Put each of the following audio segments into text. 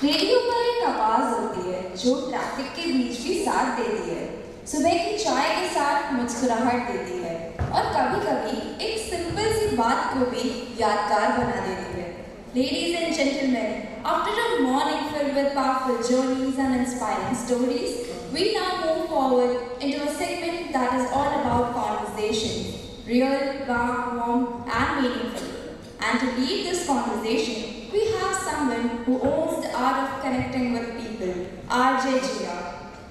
Radio पर एक आवाज़ होती है जो ट्रैफिक के बीच भी साथ देती है, सुबह की चाय के साथ मुस्कुराहट देती है और कभी-कभी एक सिंपल सी बात को भी यादगार बना देती है। Ladies and gentlemen, after a morning filled with powerful journeys and inspiring stories, we now move forward into a segment that is all about conversation, real, warm, and meaningful. And to lead this conversation, we have someone who owns the art of connecting with people, RJ Jia.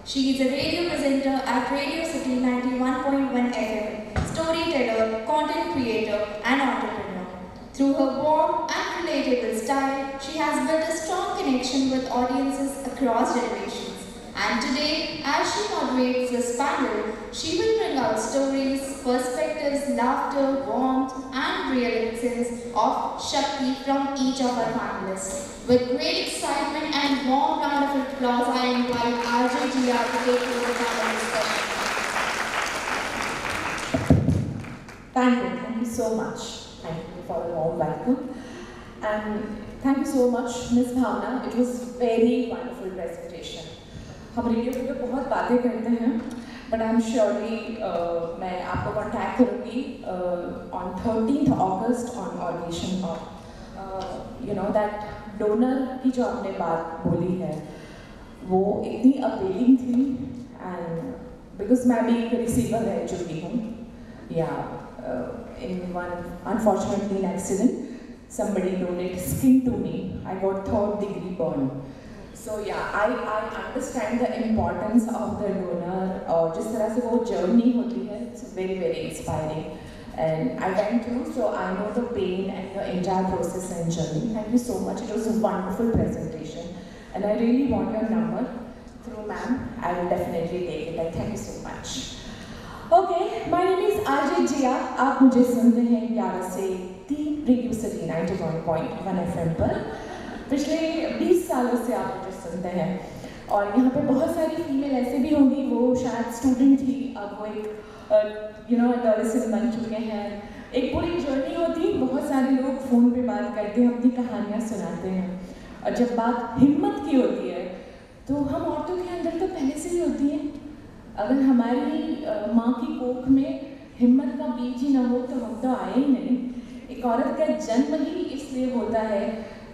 She is a radio presenter at Radio City 91.1 FM, storyteller, content creator, and entrepreneur. Through her warm and relatable style, she has built a strong connection with audiences across generations. And today, as she moderates this panel, she will bring out stories, perspectives, laughter, warmth, and real insights of Shakti from each of our panelists. With great excitement and warm round of applause, I invite RJ Jia to take over the panel discussion. Thank you so much. Thank you for the warm welcome. And thank you so much, Ms. Bhavna. It was very wonderful presentation. हम radio पे तो बहुत बातें करते हैं, but I am surely मैं आपको contact करूँगी on 13th August on organisation of you know that donor की जो आपने बात बोली है वो इतनी अपीलिंग थी एंड बिकॉज मैं भी एक रिसीवर रह चुकी हूँ या in one unfortunately in accident somebody donated skin to me. I got 3rd degree burn. So yeah, I understand the importance of the donor और जिस तरह से वो journey होती है, it's very inspiring. And I went through, so I know the pain and the entire process and journey. Thank you so much. It was a wonderful presentation, and I really want your number through ma'am. I will definitely take it. Like, thank you so much. Okay, my name is RJ Jia. आप मुझे सुनते हैं 11 से 3 radio city 91.1 FM पर। पिछले 20 सालों से आप मुझे सुनते हैं और यहाँ पे बहुत सारी फीमेल ऐसे भी होंगी वो शायद स्टूडेंट थी, अब वो एक एडोलेसेंट बन चुके हैं। एक पूरी जर्नी होती, बहुत सारे लोग फ़ोन पे बात करते हैं, अपनी कहानियाँ सुनाते हैं और जब बात हिम्मत की होती है तो हम औरतों के अंदर तो पहले से ही होती है। अगर हमारी माँ की कोख में हिम्मत का बीज ही ना हो तो हम तो आए ही नहीं। एक औरत का जन्म ही इसलिए होता है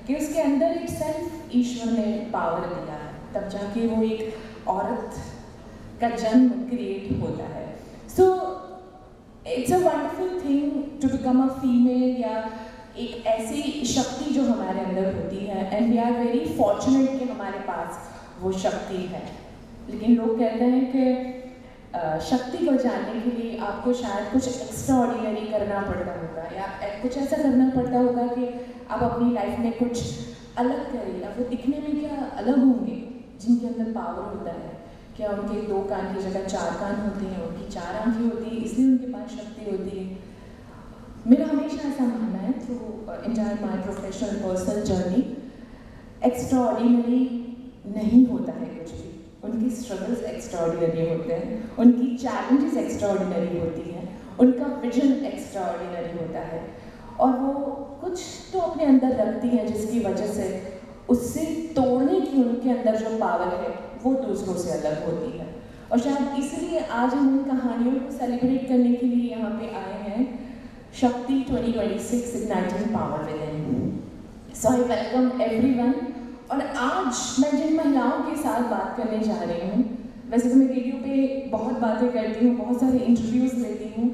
कि उसके अंदर एक सेल्फ ईश्वर ने पावर दिया है, तब जाके वो एक औरत का जन्म क्रिएट होता है। So it's a wonderful thing to become a female या एक ऐसी शक्ति जो हमारे अंदर होती है and we are very fortunate कि हमारे पास वो शक्ति है। लेकिन लोग कहते हैं कि शक्ति को जानने के लिए आपको शायद कुछ एक्स्ट्रा ऑर्डिनरी करना पड़ता होगा या कुछ ऐसा करना पड़ता होगा कि आप अपनी लाइफ में कुछ अलग करें या वो दिखने में क्या अलग होंगे जिनके अंदर पावर होता है। क्या उनके 2 कान की जगह 4 कान होते हैं, उनकी 4 आंखें होती हैं, इसलिए उनके पास शक्ति होती है। मेरा हमेशा ऐसा मानना है through entire my professional personal journey, extra ordinary नहीं होता है कुछ भी। उनकी स्ट्रगल्स एक्स्ट्राऑर्डिनरी होते हैं, उनकी चैलेंजेस एक्स्ट्राऑर्डिनरी होती हैं, उनका विजन एक्स्ट्राऑर्डिनरी होता है और वो कुछ तो अपने अंदर रखती हैं जिसकी वजह से उससे तोड़ने की उनके अंदर जो पावर है वो दूसरों से अलग होती है। और शायद इसलिए आज हम उन कहानियों को सेलिब्रेट करने के लिए यहाँ पे आए हैं, शक्ति 2026 igniting power within. So I welcome everyone. और आज मैं जिन महिलाओं के साथ बात करने जा रही हूँ, वैसे तो मैं रेडियो पे बहुत बातें करती हूँ, बहुत सारे इंटरव्यूज़ लेती हूँ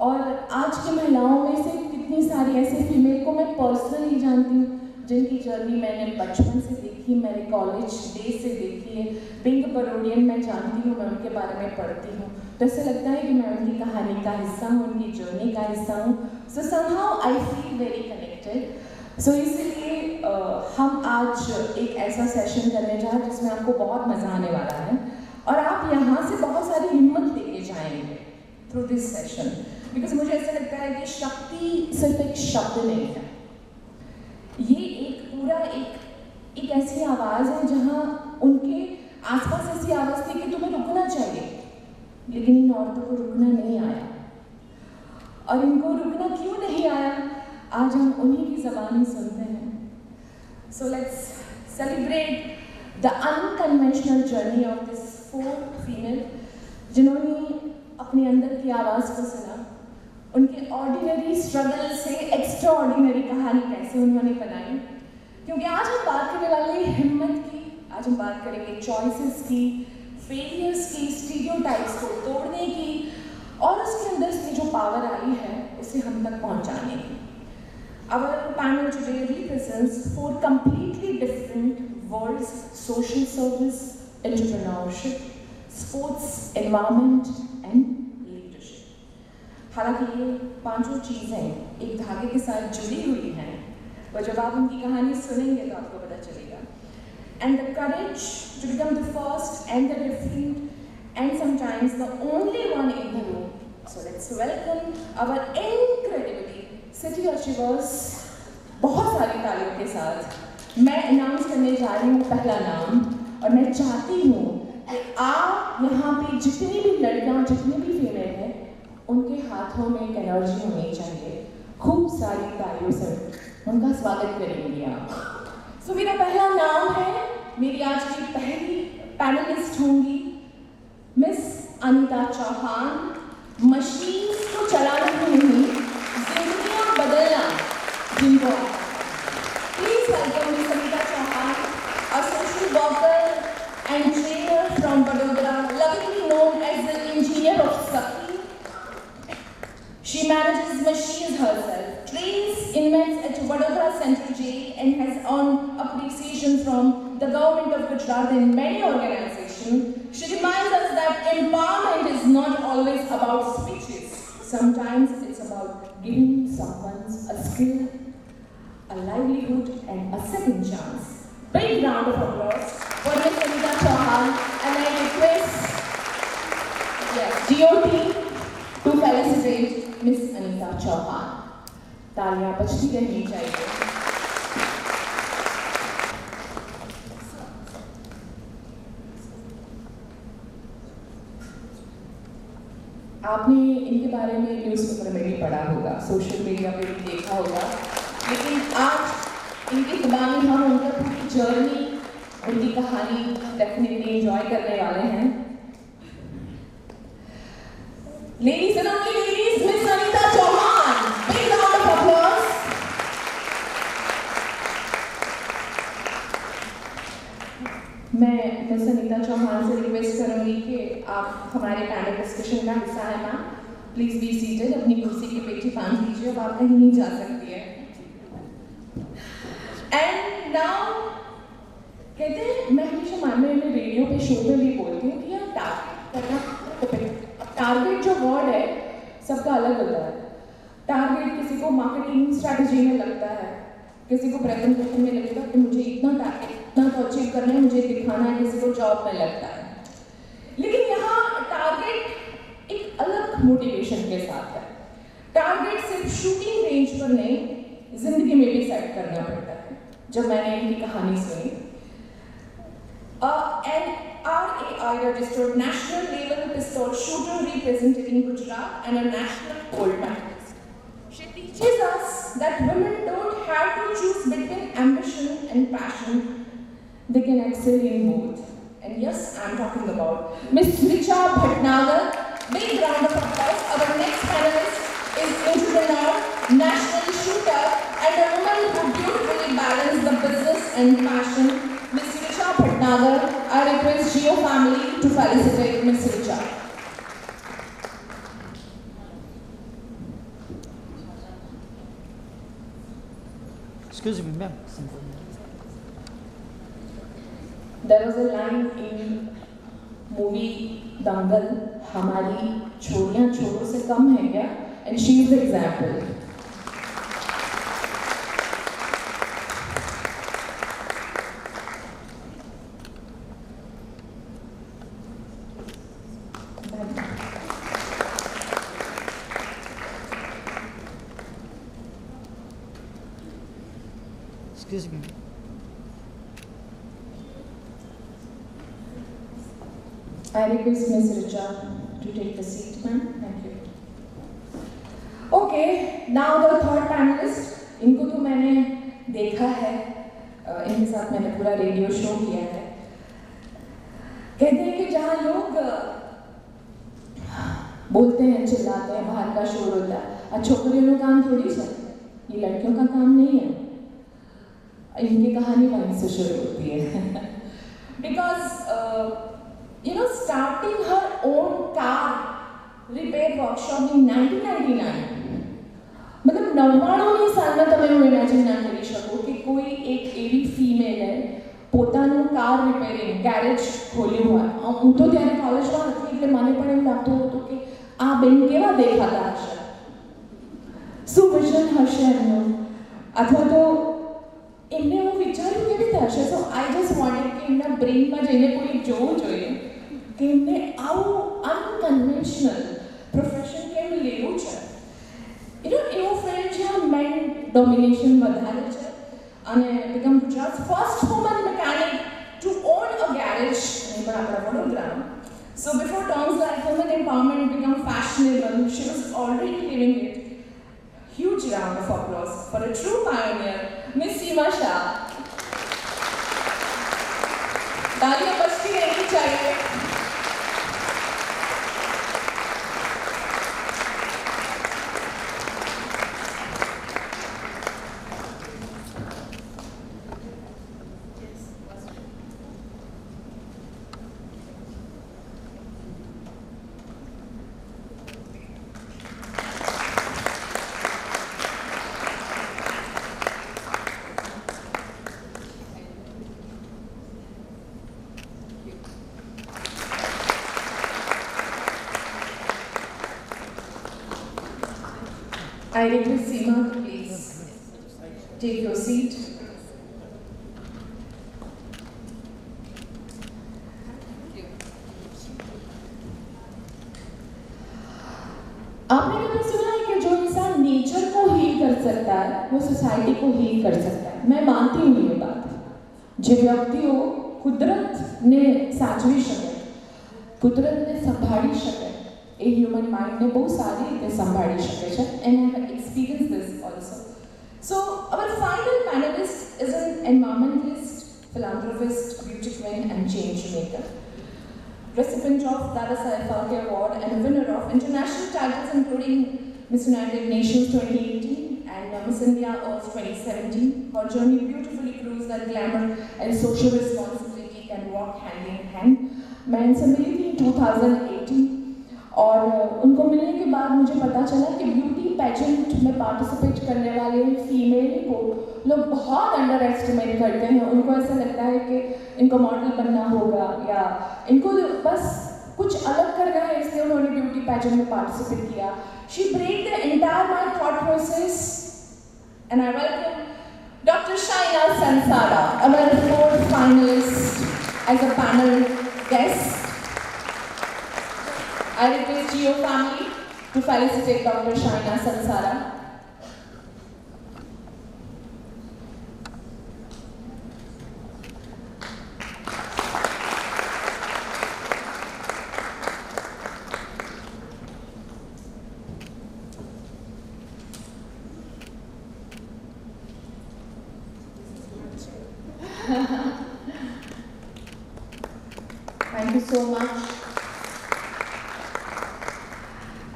और आज की महिलाओं में से कितनी सारी ऐसी फीमेल को मैं पर्सनली जानती हूँ जिनकी जर्नी मैंने बचपन से देखी, मैंने कॉलेज डेज से देखी है। पिंक परोडियन मैं जानती हूँ, मैं उनके बारे में पढ़ती हूँ, तो ऐसा लगता है कि मैं उनकी कहानी का हिस्सा हूँ, उनकी जर्नी का हिस्सा हूँ। So somehow I feel very connected. So इसलिए हम आज एक ऐसा सेशन करने जा रहे हैं जिसमें आपको बहुत मज़ा आने वाला है और आप यहाँ से बहुत सारी हिम्मत लेके जाएंगे थ्रू दिस सेशन। बिकॉज मुझे ऐसा लगता है कि शक्ति सिर्फ एक शब्द नहीं है, ये एक पूरा एक ऐसी आवाज़ है जहाँ उनके आसपास ऐसी आवाज़ थी कि तुम्हें रुकना चाहिए, लेकिन इन औरतों को रुकना नहीं आया। और इनको रुकना क्यों नहीं आया, आज हम उन्हीं की ज़बान सुनते हैं। So let's celebrate the unconventional journey of this four female जिन्होंने अपने अंदर की आवाज़ को सुना, उनके ऑर्डिनरी स्ट्रगल से एक्स्ट्रा ऑर्डिनरी कहानी कैसे उन्होंने बनाई। क्योंकि आज हम बात करने वाले हिम्मत की, आज हम बात करेंगे चॉइसेस की, फेलियर्स की, स्टीरियोटाइप्स को तोड़ने की और उसके अंदर से जो पावर आई है उसे हम तक पहुंचाने की। Our panel today represents four completely different worlds: social service, entrepreneurship, sports, environment and leadership। हालांकि ये पांचों चीज़ें एक धागे के साथ जुड़ी हुई हैं, और जब आप उनकी कहानी सुनेंगे तो आपको पता चलेगा। And the courage to become the first and the different and sometimes the only one in the room. So let's welcome our incredibly city achievers। बहुत सारी तालियों के साथ मैं अनाउंस करने जा रही हूँ पहला नाम, और मैं चाहती हूँ कि आप यहाँ पे जितनी भी लड़कियाँ, जितनी भी फीमेल हैं, उनके हाथों में एक एनर्जी होनी चाहिए। खूब सारी तालियों से उनका स्वागत करेंगे आप। So मेरा पहला नाम है, मेरी आज की पहली पैनलिस्ट होंगी मिस अनीता चौहान। मशीन को चलाना ही नहीं, जिंदगियां बदलना जिनको। Please welcome miss Anita Chauhan, a social worker and trainer from Vadodara, lovingly known as the engineer of Sakhi। She manages machines herself, trains inmates at Vadodara Central Jail, and has earned appreciation from the government of Gujarat and many organizations. She reminds us that empowerment is not always about speeches. Sometimes it's about giving someone a skill, a livelihood, and a second chance. Big round of applause for Miss Anita Chauhan, and I request GOT to felicitate Miss Anita Chauhan। तालियां बजती रहनी चाहिए। आपने इनके बारे में newspaper में भी पढ़ा होगा, सोशल मीडिया पे भी देखा होगा, लेकिन आज इनकी ज़बानी हम उनका पूरी जर्नी, उनकी कहानी डेफिनेटली एंजॉय करने वाले हैं। Ladies and only ladies, Miss Anita Chauhan, big round of applause। मैं मिस अनीता चौहान से रिक्वेस्ट करूंगी कि आप हमारे पैनल डिस्कशन का हिस्सा है मैम। प्लीज बी सीटेड, अपनी कुर्सी की पेटी बांध लीजिए, अब आप कहीं नहीं जा सकती है। एंड नाउ कहते हैं, मैं हमेशा मानने में रेडियो पे शो में भी बोलती हूँ कि यार टारगेट करना, टारगेट जो वर्ड है सबका अलग होता है। टारगेट किसी को मार्केटिंग स्ट्रैटेजी में लगता है, किसी को प्रेजेंटेशन में लगेगा कि मुझे इतना टारगेट, इतना तो अचीव करना है, मुझे दिखाना है, किसी को जॉब में लगता है। लेकिन यहाँ टारगेट एक अलग मोटिवेशन के साथ है। टारगेट सिर्फ शूटिंग रेंज पर नहीं, जिंदगी में भी सेट करना पड़ता है। जब मैंने इनकी कहानी सुनी, an RAI registered national level pistol shooter representing Gujarat and a national gold medalist. She teaches us that women don't have to choose between ambition and passion. They can excel in both. And yes, I'm talking about Miss Richa Bhatnagar. Big round of applause. Our next panelist is entrepreneur, national shooter, and a woman who beautifully balances the business and passion. Miss Richa Bhatnagar. I request Geo family to felicitate Miss Richa. Excuse me, ma'am. There was a line in movie Dangal, हमारी छोरियां छोरों से कम है क्या? And she is the example. Excuse me. I request Ms. Richa to take the seat, ma'am. Thank you. Okay, now the third panelist. इनको तो मैंने देखा है, जिनके साथ मैंने पूरा रेडियो शो किया है, कहते हैं कि जहाँ लोग बोलते हैं, चिल्लाते हैं, बाहर का शोर होता है, छोकरियों का काम थोड़ी है, ये लड़कियों का काम नहीं है। इनकी कहानी वहीं से शुरू होती है। Because starting her own car repair workshop in 1999, मतलब 99 સાલમાં તમે હું ઇમેજિન ના કરી શકો કે કોઈ એક એવી ફિમેલે પોતાનું કાર રિપેરિંગ ગેરેજ ખોલ્યું હોય. હું તો ત્યારે કોલેજમાં હતી એટલે મને પણ એવું લાગતું હતું કે આ બેન કેવા દેખાતા હશે, શું વિઝન હશે એમનું, અથવા તો એમને એવું વિચાર્યું કેવી રીતે હશે. સો આઈ જસ્ટ વોન્ટેડ કે એમના બ્રેઇનમાં જઈને કોઈ જોવું જોઈએ કે એમને આવું અનકન્વેન્શનલ પ્રોફેશન કેમ લેવું છે. એવો ફિલ્ડ જ્યાં મેન ડોમિનેશન વધારે છે અને become Gujarat's first woman mechanic to own a garage in Vadodara. So before terms like women empowerment become fashionable, she was already living it. Huge round of applause for a true pioneer, Miss Seema Shah. तालियां बजती रहनी चाहिए. I request Seema to please take your seat. आपने कभी सुना है कि जो इंसान नेचर को हील कर सकता है वो सोसाइटी को हील कर सकता है. मैं मानती हूँ ये बात. जो व्यक्तिओ कुदरत ने साचवी शके, कुदरत ने संभाળી શકે, a human mind ने बहुत सारी રીતે સંભાળી શકે છે, and I have experienced this also. So our final panelist is an environmentalist, philanthropist, beauty queen and change maker, recipient of Dada Saheb Phalke Award and winner of international titles including Miss United Nations 2018 and Miss India Earth 2017. Her journey beautifully proves that glamour and social responsibility can walk hand in hand. मैं इनसे मिली थी 2018 और उनको मिलने के बाद मुझे पता चला कि ब्यूटी पैजेंट में पार्टिसिपेट करने वाले फीमेल को लोग बहुत अंडर एस्टिमेट करते हैं. उनको ऐसा लगता है कि इनको मॉडल बनना होगा या इनको बस कुछ अलग करना है, इसलिए उन्होंने ब्यूटी पैजेंट में पार्टिसिपेट किया. She break the entire my thought process and I welcome Dr. Shaina Sansara, our fourth finalist as a panel guest. I request Geo family to felicitate Dr. Shaina Sansara. Thank you so much.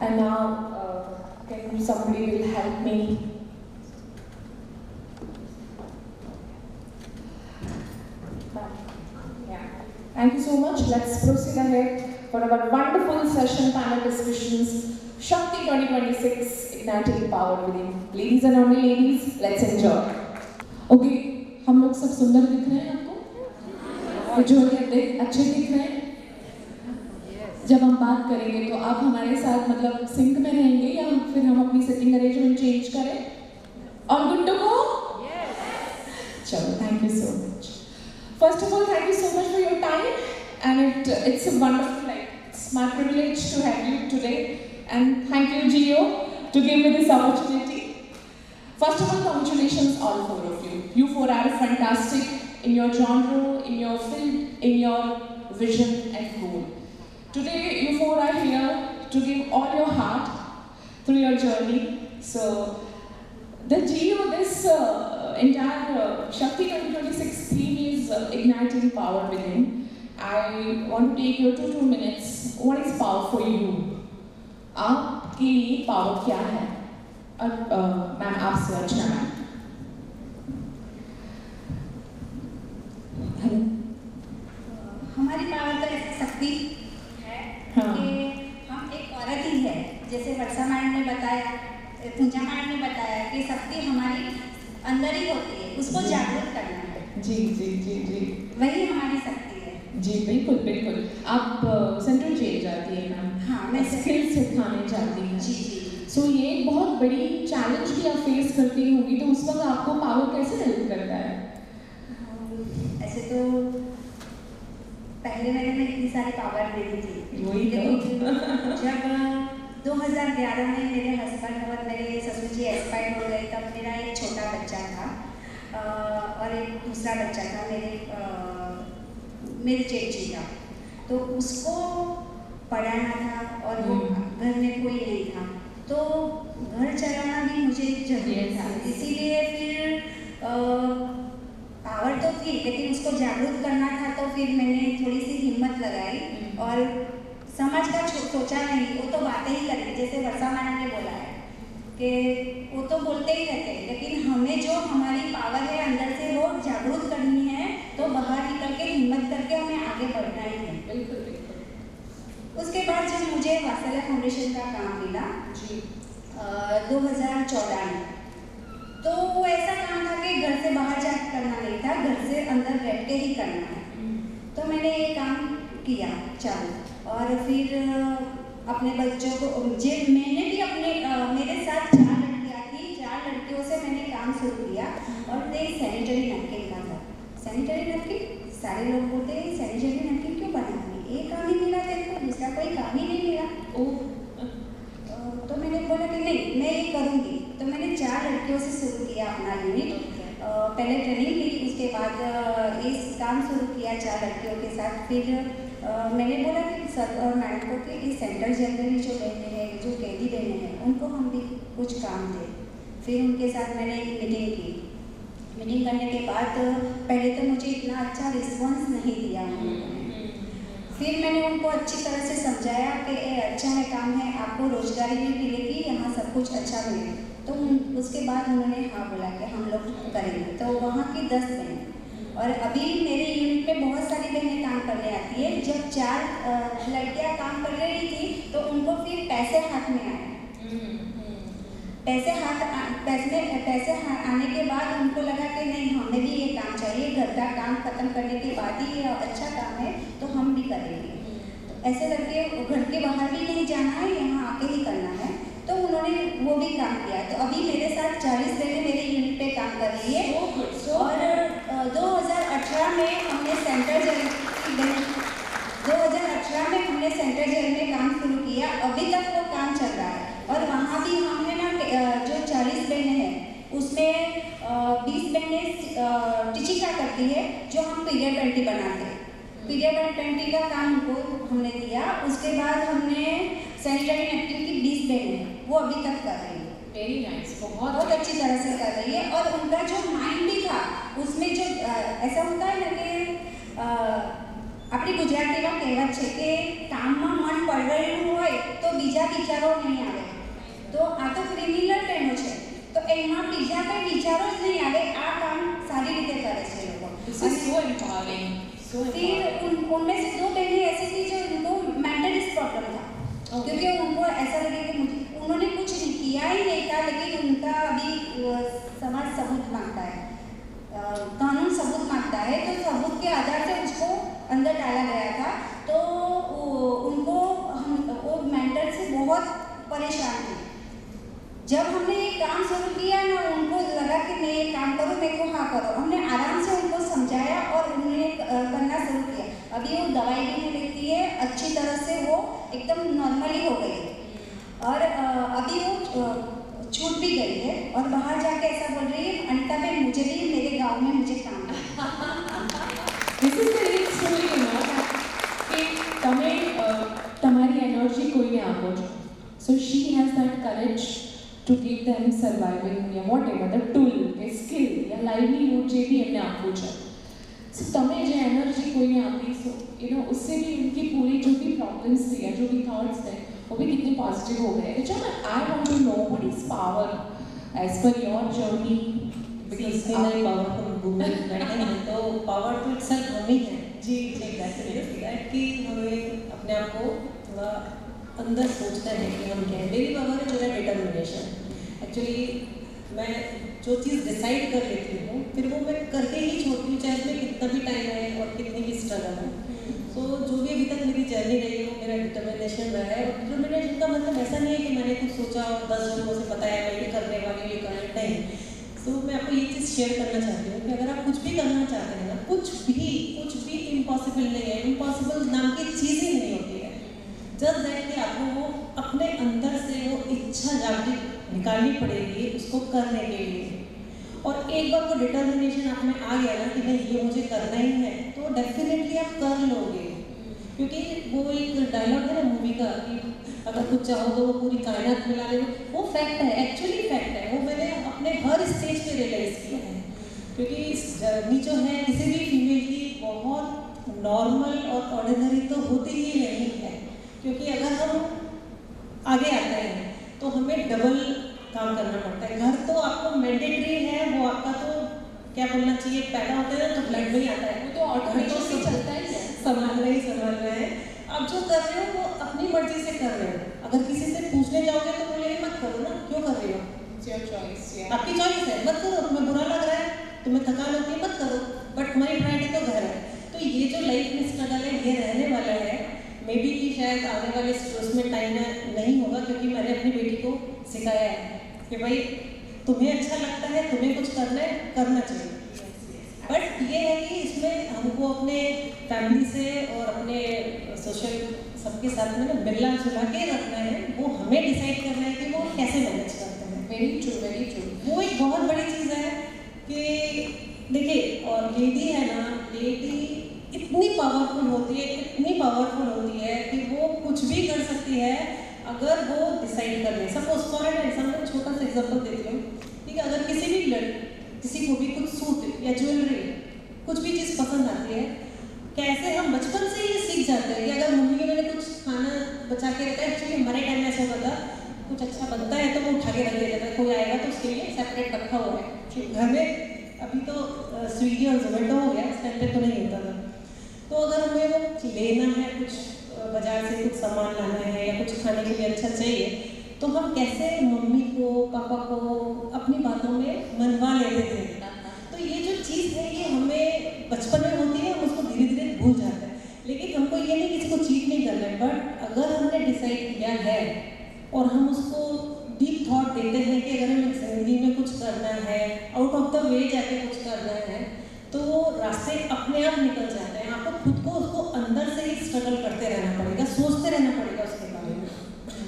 And now, can somebody will help me? Yeah. Thank you so much. Let's proceed ahead for our wonderful session, panel discussions, Shakti 2026, Igniting Power Within. Ladies and only ladies, let's enjoy. Okay, हम लोग सब सुंदर दिख रहे हैं आपको? जो अच्छे दिख रहे हैं? जब हम बात करेंगे तो आप हमारे साथ मतलब सिंक में रहेंगे या फिर हम अपनी सिटिंग अरेंजमेंट चेंज करें? और गुड टू गो? चलो, thank you so much. First of all, thank you so much for your time, and it's a wonderful, it's my privilege to have you today, and thank you, Gio, to give me this opportunity. First of all, congratulations all four of you. You four are fantastic in your genre, in your field, in your vision and goal. Today, you four are here to give all your heart through your journey. So, the Geo, this entire Shakti 2026 theme is igniting power within. I want to take your 2 minutes. What is power for you? आपके लिए power क्या है? Ma'am आपसे अच्छा ma'am. Hello. हमारी power तो ऐसी शक्ति है हाँ. कि हम एक औरत ही है, जैसे वर्षा मैडम ने बताया, पूजा मैडम ने बताया कि शक्ति हमारी अंदर ही होती है, उसको जागरूक करना है. जी जी जी जी. वही हमारी शक्ति है. जी बिल्कुल बिल्कुल. आप सेंट्रल जेल जाती है मैम. हाँ, मैं स्किल सिखाने जाती हैं. जी जी. सो ये एक बहुत बड़ी चैलेंज भी आप फेस करती होंगी, तो उस वक्त आपको पावर कैसे हेल्प करता है? ऐसे तो पहले मैंने इतनी सारी पावर दे दी थी. वही तो. लेकिन जब 2011 में मेरे हस्बैंड और मेरे ससुर जी एक्सपायर हो गए, तब मेरा एक छोटा बच्चा था और एक दूसरा बच्चा था मेरे जेठ जी का. तो उसको पढ़ाना था और वो घर में कोई नहीं था, तो घर चलाना भी मुझे जरूरी था. इसीलिए फिर पावर तो थी, लेकिन उसको जागरूक करना था, तो फिर मैंने थोड़ी सी हिम्मत लगाई और समाज का सोचा नहीं. वो तो बातें ही करेंगे, जैसे वर्षा मैडम ने बोला है कि वो तो बोलते ही रहते हैं, लेकिन हमें जो हमारी पावर है अंदर से वो जागरूक करनी है, तो बाहर निकल के हिम्मत करके हमें आगे बढ़ना ही है. बिल्कुल बिल्कुल. उसके बाद जब मुझे वात्सल्य फाउंडेशन का काम मिला जी 2014 में, तो वो ऐसा काम था कि घर से बाहर जाकर करना नहीं था, घर से अंदर बैठ के ही करना है. तो मैंने ये काम किया चालू, और फिर अपने बच्चों को मैंने भी अपने मेरे साथ 4 लड़कियाँ थी, 4 लड़कियों से मैंने काम शुरू किया. और ये सैनिटरी नैपकिन का था. सैनिटरी नैपकिन सारे लोग बोलते हैं सैनिटरी नैपकिन क्यों बनाती, एक काम ही मिला तेरे को, दूसरा कोई काम ही नहीं मिला. तो मैंने बोला कि नहीं मैं ये करूँगी. तो मैंने 4 लड़कियों से शुरू किया अपना यूनिट. पहले ट्रेनिंग ली, उसके बाद इस काम शुरू किया 4 लड़कियों के साथ. फिर मैंने बोला कि सर और मैडम को कि इस सेंट्रल जेल में जो बहनें हैं, जो कैदी बहनें हैं, उनको हम भी कुछ काम दें. फिर उनके साथ मैंने एक मीटिंग की. मीटिंग करने के बाद पहले तो मुझे इतना अच्छा रिस्पॉन्स नहीं दिया उन्होंने. फिर मैंने उनको अच्छी तरह से समझाया कि ये अच्छा है काम है, आपको रोजगारी भी मिलेगी, यहाँ सब कुछ अच्छा मिलेगा. तो उसके बाद उन्होंने हाँ बोला कि हम लोग करेंगे. तो वहाँ की 10 बहनें, और अभी मेरे यूनिट में बहुत सारी बहनें काम करने आती है. जब 4 लड़कियाँ काम कर रही थी, तो उनको फिर पैसे हाथ में आए. पैसे आने के बाद उनको लगा कि नहीं हमें भी ये काम चाहिए, घर का काम खत्म करने के बाद ही ये अच्छा काम है, तो हम भी करेंगे. तो ऐसे करके घर के बाहर भी नहीं जाना है, यहाँ आके ही करना है. तो उन्होंने वो भी काम किया. तो अभी मेरे साथ 40 बहनें मेरे यूनिट पे काम कर रही है. और 2018 में हमने सेंट्रल जेल में काम शुरू किया. अभी तक वो काम चल रहा है. और वहाँ भी हमने ना जो 40 बहनें हैं, उसमें 20 बहनें टीचिंग करती है, जो हम पीरियड पेंटी बनाते हैं. पीरियड पेंटी का काम उनको हमने दिया. उसके बाद हमने सैनिटरी नैपकिन की 20 बहनें, वो अभी तक कर रही है. Very nice. बहुत अच्छी तरह से कर रही है. और उनका जो माइंड भी था, उसमें जो ऐसा होता है ना कि આપણી ગુજરાતીમાં કહેવત છે કે કામમાં મન પળવળેલું હોય તો બીજા વિચારો નહીં આવે. તો આ તો ક્રિમિનલ ટ્રેનો છે, તો એમાં બીજા કંઈ વિચારો જ નહીં આવે. આ કામ સારી રીતે કરે છે લોકો. This is so empowering. फिर उनमें से 2 बहनें ऐसी थी जो उनको मेंटलिस्ट प्रॉब्लम था. क्योंकि उनको ऐसा लगे कि उन्होंने कुछ किया ही नहीं था, लेकिन उनका अभी समाज सबूत मांगता है, कानून सबूत मांगता है. तो सबूत के आधार से उसको अंदर डाला गया था. तो उनको वो मेंटल से बहुत परेशान थे. जब हमने ये काम शुरू किया ना, उनको लगा कि मैं ये काम करूँ, मेरे को हाँ करो. हमने आराम से उनको समझाया और उन्होंने करना शुरू किया. अभी वो दवाई भी नहीं लेती है, अच्छी तरह से वो एकदम नॉर्मली हो गई है. और अभी वो छूट भी गई है और बाहर जाके ऐसा बोल रही है, अनिता बहन मुझे भी मेरे गांव में मुझे काम है. This is the real story, you know, कि તમે તમારી એનર્જી કોઈને આપો છો. So she has that courage to give them surviving, whatever the tool કે સ્કિલ યા લાઇવલીહુડ જે भी એમને આપવું છે सो તમે જે એનર્જી કોઈને આપી सो उससे भी उनकी पूरी जो भी प्रॉब्लम्स थी या जो भी थॉट्स थे वो भी कितने पॉजिटिव हो गए अच्छा I want to know what is power as per your journey because नहीं पावर को बैठे हैं तो पावर तो इटसेल्फ हम ही है जी कि हमें अपने आप को थोड़ा अंदर सोचना है कि हम क्या है मेरी पावर है मेरा डिटर्मिनेशन एक्चुअली मैं जो चीज़ डिसाइड कर लेती हूँ फिर वो मैं करके ही छोड़ती हूँ चाहे उसमें कितना भी टाइम है और कितनी भी स्ट्रगल है सो जो भी अभी तक मेरी जर्नी रही है वो मेरा डिटर्मिनेशन रहा है और डिटर्मिनेशन का मतलब ऐसा नहीं है कि मैंने कुछ सोचा और 10 लोगों से बताया मैं ये करने वाली हूँ ये करने नहीं सो मैं आपको ये चीज़ शेयर करना चाहती हूँ कि अगर आप कुछ भी करना चाहते हैं ना कुछ भी इम्पॉसिबल नहीं है इम्पॉसिबल नाम की चीज़ ही नहीं होती है जस्ट दैट कि आपको वो अपने अंदर से वो इच्छा जागृत निकालनी पड़ेगी उसको करने के लिए और एक बार वो डिटर्मिनेशन आप में आ गया ना कि नहीं ये मुझे करना ही है तो डेफिनेटली आप कर लोगे क्योंकि वो एक डायलॉग है ना मूवी का कि अगर कुछ चाहो तो वो पूरी कायनात मिला दे वो फैक्ट है एक्चुअली फैक्ट है वो मैंने अपने हर स्टेज पे रियलाइज़ किया है क्योंकि इस जर्नी जो है किसी भी फीमेल की बहुत नॉर्मल और ऑर्डिनरी तो होती ही नहीं है क्योंकि अगर हम आगे आते हैं तो हमें डबल काम करना पड़ता है घर तो आपको मैंडेटरी है वो आपका तो क्या बोलना चाहिए पैदा होता है तो ब्लड में ही आता है वो तो ऑटोमेटिक से चलता ही है संभालना है आप जो कर रहे हो वो अपनी मर्जी से कर रहे हो अगर किसी से पूछने जाओगे तो बोलेंगे मत करो ना क्यों कर रही हो आपकी चॉइस है मत करो तुम्हें बुरा लग रहा है तुम्हें थकान होती है मत करो बट तुम्हारी प्रायोरिटी तो घर है तो ये जो लाइफ में स्ट्रगल है ये रहने वाला है मे बी कि शायद आने वाले उसमें टाइम नहीं होगा क्योंकि मैंने अपनी बेटी को सिखाया है कि भाई तुम्हें अच्छा लगता है तुम्हें कुछ करना है करना चाहिए बट ये है कि इसमें हमको अपने फैमिली से और अपने सोशल सबके साथ में ना मिलना जुला के रखना है वो हमें डिसाइड करना है कि वो कैसे मैनेज करते हैं वेरी ट्रू वो एक बहुत बड़ी चीज़ है कि देखिए और लेडी है ना लेडी इतनी पावरफुल होती है कि वो कुछ भी कर सकती है अगर वो डिसाइड कर ले सपोज फॉर एन एग्जाम्पल छोटा सा एग्जाम्पल देती हूँ ठीक है अगर किसी को भी कुछ सूट या ज्वेलरी कुछ भी चीज़ पसंद आती है कैसे हम बचपन से ही सीख जाते हैं कि अगर मम्मी ने मैंने कुछ खाना बचा के रखा है एक्चुअली हमारे टाइम में ऐसा होता था कुछ अच्छा बनता है तो वो उठा के रख दिया जाता है कोई आएगा तो उसके लिए सेपरेट रखा हुआ है घर में अभी तो स्विगी और जोमेटो हो गया उस टाइम पे तो नहीं होता था तो अगर हमें वो लेना है कुछ बाजार से कुछ सामान लाना है या कुछ खाने के लिए अच्छा चाहिए तो हम कैसे मम्मी को पापा को अपनी बातों में मनवा लेते थे तो ये जो चीज़ है ये हमें बचपन में होती है हम उसको धीरे धीरे भूल जाते हैं लेकिन हमको ये नहीं किसी को चीट नहीं करना है बट अगर हमने डिसाइड किया है और हम उसको डीप थॉट देते हैं कि अगर हमें जिंदगी में कुछ करना है आउट ऑफ द वे जाके कुछ करना है तो वो रास्ते अपने आप निकल जाते हैं आपको खुद को उसको अंदर से ही स्ट्रगल करते रहना पड़ेगा सोचते रहना पड़ेगा उसके बारे में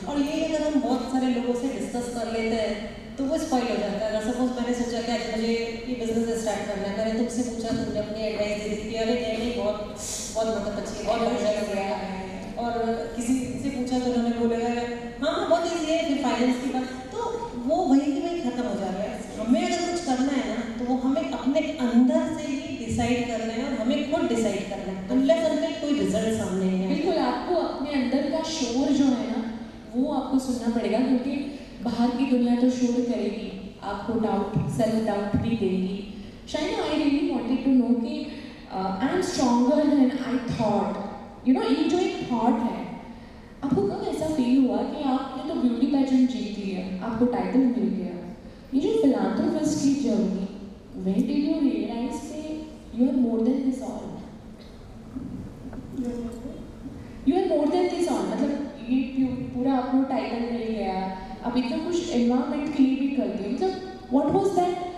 और ये अगर हम बहुत सारे लोगों से डिस्कस कर लेते हैं तो वो स्पॉइल हो जाता है अगर सपोज मैंने सोचा कि आज मुझे ये बिजनेस स्टार्ट करना है मैंने तुमसे पूछा तुमने अपनी एडवाइस दे दी कि अरे नहीं बहुत मतलब अच्छी बहुत बढ़िया लग रहा है और किसी से पूछा तो उन्होंने बोलेगा हाँ बहुत ईजी है फिर फाइनेंस की बात तो वो वहीं की वहीं खत्म हो जा रहा है हमें अगर कुछ करना है ना तो वो हमें अपने अंदर से ही डिसाइड करना है और हमें खुद डिसाइड करना है अनलेस अनटिल कोई रिजल्ट सामने नहीं है बिल्कुल आपको अपने अंदर का शोर जो है ना वो आपको सुनना पड़ेगा क्योंकि बाहर की दुनिया तो शोर करेगी आपको सेल्फ डाउट भी देगी शायद I really wanted to know कि I am stronger than I thought ये जो एक थॉट है आपको कब ऐसा फील हुआ कि आपने तो ब्यूटी पेजेंट जीत लिया आपको टाइटल मिल गया ये जो फिलांथ्रोपिस्ट की journey when did you realise कि you are more than this all मतलब ये पूरा आपको टाइटल मिल गया आप इतना कुछ एनवायरनमेंट के लिए भी कर दिए मतलब व्हाट वाज दैट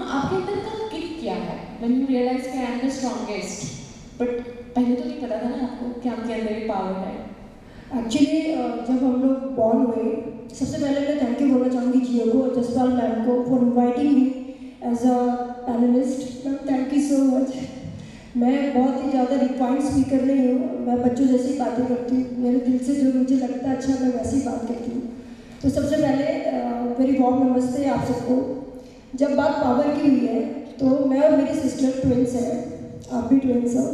आपके अंदर का किक क्या है व्हेन यू रियलाइज कि I am the strongest but पहले तो नहीं पता था ना आपको कि आपके अंदर एक पावर है एक्चुअली जब हम लोग बॉर्न हुए सबसे पहले मैं थैंक यू बोलना चाहूँगी जियो को और जसपाल मैम को for inviting me as a panelist ma'am thank you so much मैं बहुत ही ज़्यादा रिफाइंड स्पीकर नहीं हूँ मैं बच्चों जैसी बातें करती हूँ मेरे दिल से जो मुझे लगता है अच्छा मैं वैसी बात करती हूँ तो सबसे पहले मेरी वार्म नमस्ते आप सबको जब बात पावर की हुई है तो मैं और मेरी सिस्टर ट्विंस हैं, आप भी ट्विंस हो।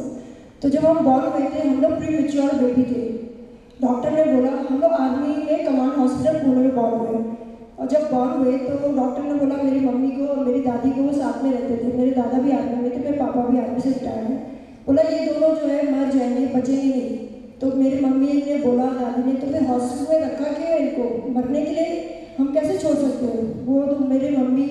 तो जब हम बॉर्न हुए थे हम लोग प्री मेच्योर बेबी थे। डॉक्टर ने बोला, हम लोग आर्मी में कमांड हॉस्पिटल पुणे में बॉर्न हुए, और जब बॉर्न हुए तो डॉक्टर ने बोला मेरी मम्मी को और मेरी दादी को, वो साथ में रहते थे, मेरे दादा भी आर्मी में थे, मेरे पापा भी आर्मी से रिटायर्ड हैं, बोला ये दोनों जो है मर जाएंगे, बचेंगे नहीं। तो मेरी मम्मी ने बोला, दादी ने, तो फिर हॉस्पिटल में रखा क्यों इनको, मरने के लिए हम कैसे छोड़ सकते हैं। वो तो मेरी मम्मी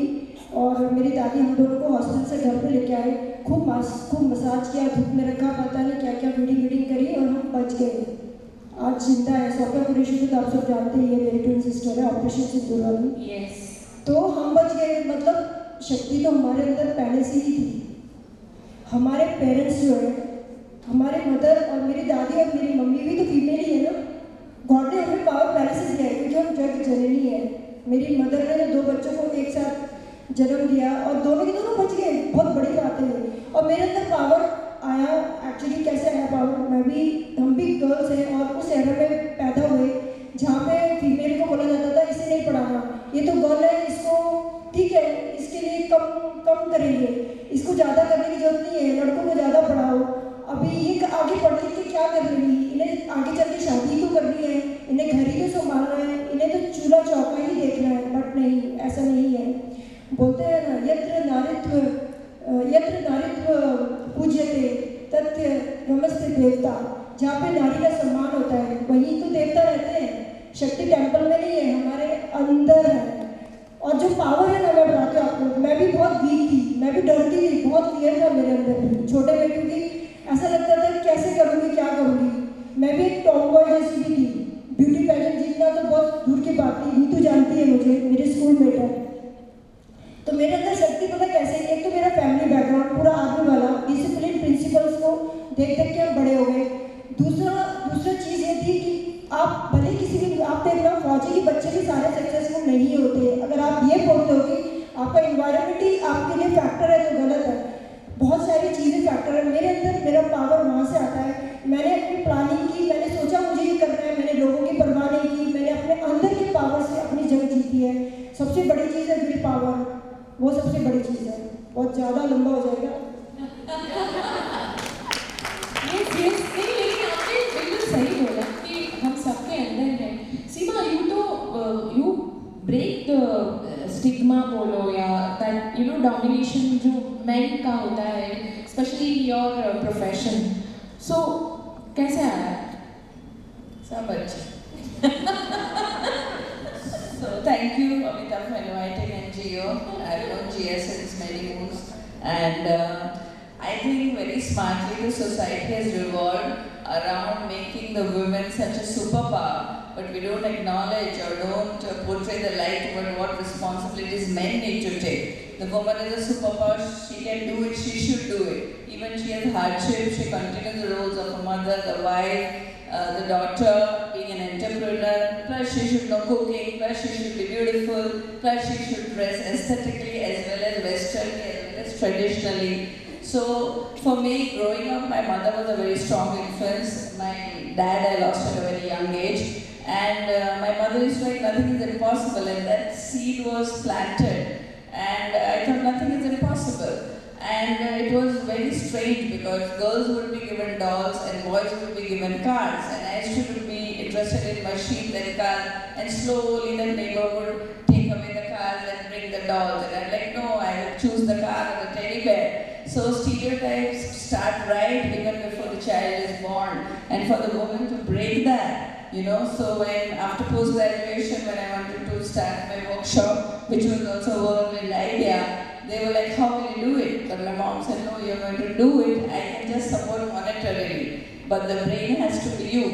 और मेरी दादी हम दोनों को हॉस्पिटल से घर पे लेके आए, खूब मसाज किया, धूप में रखा, पता नहीं क्या क्या फीडिंग करी, और हम बच गए। आज जिंदा है। सोफिया कुरैशी को तो आप सब जानते ही है, मेरी ट्विन सिस्टर है, ऑपरेशन सिंदूर वाली। यस। तो हम बच गए, मतलब शक्ति तो हमारे अंदर पहले से ही थी। हमारे पेरेंट्स जो है, हमारे मदर और मेरी दादी और मेरी मम्मी भी तो फीमेल ही है ना। गॉड ने हमें पावर पहले से दिया है क्योंकि हम जग जननी है। मेरी मदर ने 2 बच्चों को एक साथ जन्म दिया और दोनों के दोनों बच गए, बहुत बड़ी बात है ये। और मेरे अंदर पावर आया, एक्चुअली कैसे आया पावर, हम भी गर्ल्स हैं और उस एरा में पैदा हुए जहाँ पे फीमेल को बोला जाता था इसे नहीं पढ़ाना, ये तो गर्ल है, इसको ठीक है, इसके लिए कम करेंगे, इसको ज़्यादा करने की जरूरत नहीं है, लड़कों को ज़्यादा पढ़ाओ। अभी ये आगे पढ़ लिख के क्या कर रही, इन्हें आगे चल के शादी तो करनी है, इन्हें घर ही तो संभालना है, इन्हें तो चूल्हा चौका ही देखना है। बट नहीं, ऐसा नहीं है। बोलते हैं ना, यत्र नारित्व पूज्यते तथ्य नमस्ते देवता। जहाँ पे नारी का सम्मान होता है वहीं तो देवता रहते हैं। शक्ति टेम्पल में नहीं है, हमारे अंदर है। और जो पावर है ना, मैं बताती हूँ आपको, मैं भी बहुत वीक थी, मैं भी डरती थी, बहुत फियर था मेरे अंदर भी छोटे में, क्योंकि ऐसा लगता था कैसे करूँगी, क्या करूँगी। मैं भी एक टॉमबॉय जैसी भी थी। ब्यूटी पैजेंट जीतना तो बहुत दूर की बात थी। नीतू जानती है मुझे, मेरे स्कूल मेट है। तो मेरे अंदर शक्ति पता कैसे, एक तो मेरा फैमिली बैकग्राउंड पूरा आर्मी वाला, डिसिप्लिन प्रिंसिपल्स को देख के हम बड़े हो गए। दूसरा चीज़ ये थी कि आप भले किसी भी, आप देखना फौजी के बच्चे भी सारे सक्सेसफुल नहीं होते। अगर आप ये बोलते हो कि आपका इन्वायरमेंट ही आपके लिए फैक्टर है तो गलत है। बहुत सारी चीज़ें फैक्टर है। मेरे अंदर मेरा पावर वहाँ से आता है। मैंने अपनी प्लानिंग की, मैंने सोचा मुझे ये करना है, मैंने लोगों की परवाह नहीं की, मैंने अपने अंदर के पावर से अपनी जंग जीती है। सबसे बड़ी चीज़ है विल पावर, वो सबसे बड़ी चीज़ है। बहुत ज़्यादा लंबा हो जाएगा। लेकिन आपने बिल्कुल सही बोला कि हम सबके अंदर है। सीमा, यू ब्रेक द स्टिग्मा बोलो या दैट डोमिनेशन जो मेन का होता है, स्पेशली योर प्रोफेशन। सो कैसे आया? सब अच्छा। So thank you, Amita, for inviting NGO. I've known GS since many moons, and I think very smartly the society has revolved around making the women such a superpower, but we don't acknowledge or don't portray the light about what responsibilities men need to take. The woman is a superpower, she can do it, she should do it. Even she has hardship, she continues the roles of a mother, the wife, the daughter, being an entrepreneur, plus she should know cooking, plus she should be beautiful, plus she should dress aesthetically as well as westernly as well as traditionally. So for me, growing up, my mother was a very strong influence. My dad I lost at a very young age, and my mother used to say nothing is impossible, and that seed was planted, and I thought nothing is impossible. And it was very strange because girls would be given dolls and boys would be given cars, and I used to be interested in machines and cars, and slowly the neighbor would take away the cars and bring the dolls, and I'm like, no, I will choose the car or the teddy bear. So stereotypes start right even before the child is born, and for the woman to break that, so when after post-graduation, when I wanted to start my workshop, which was also a whirlwind idea, they were like, how will you do it? But my mom said, no, you're going to do it. I can just support monetarily, but the brain has to be you.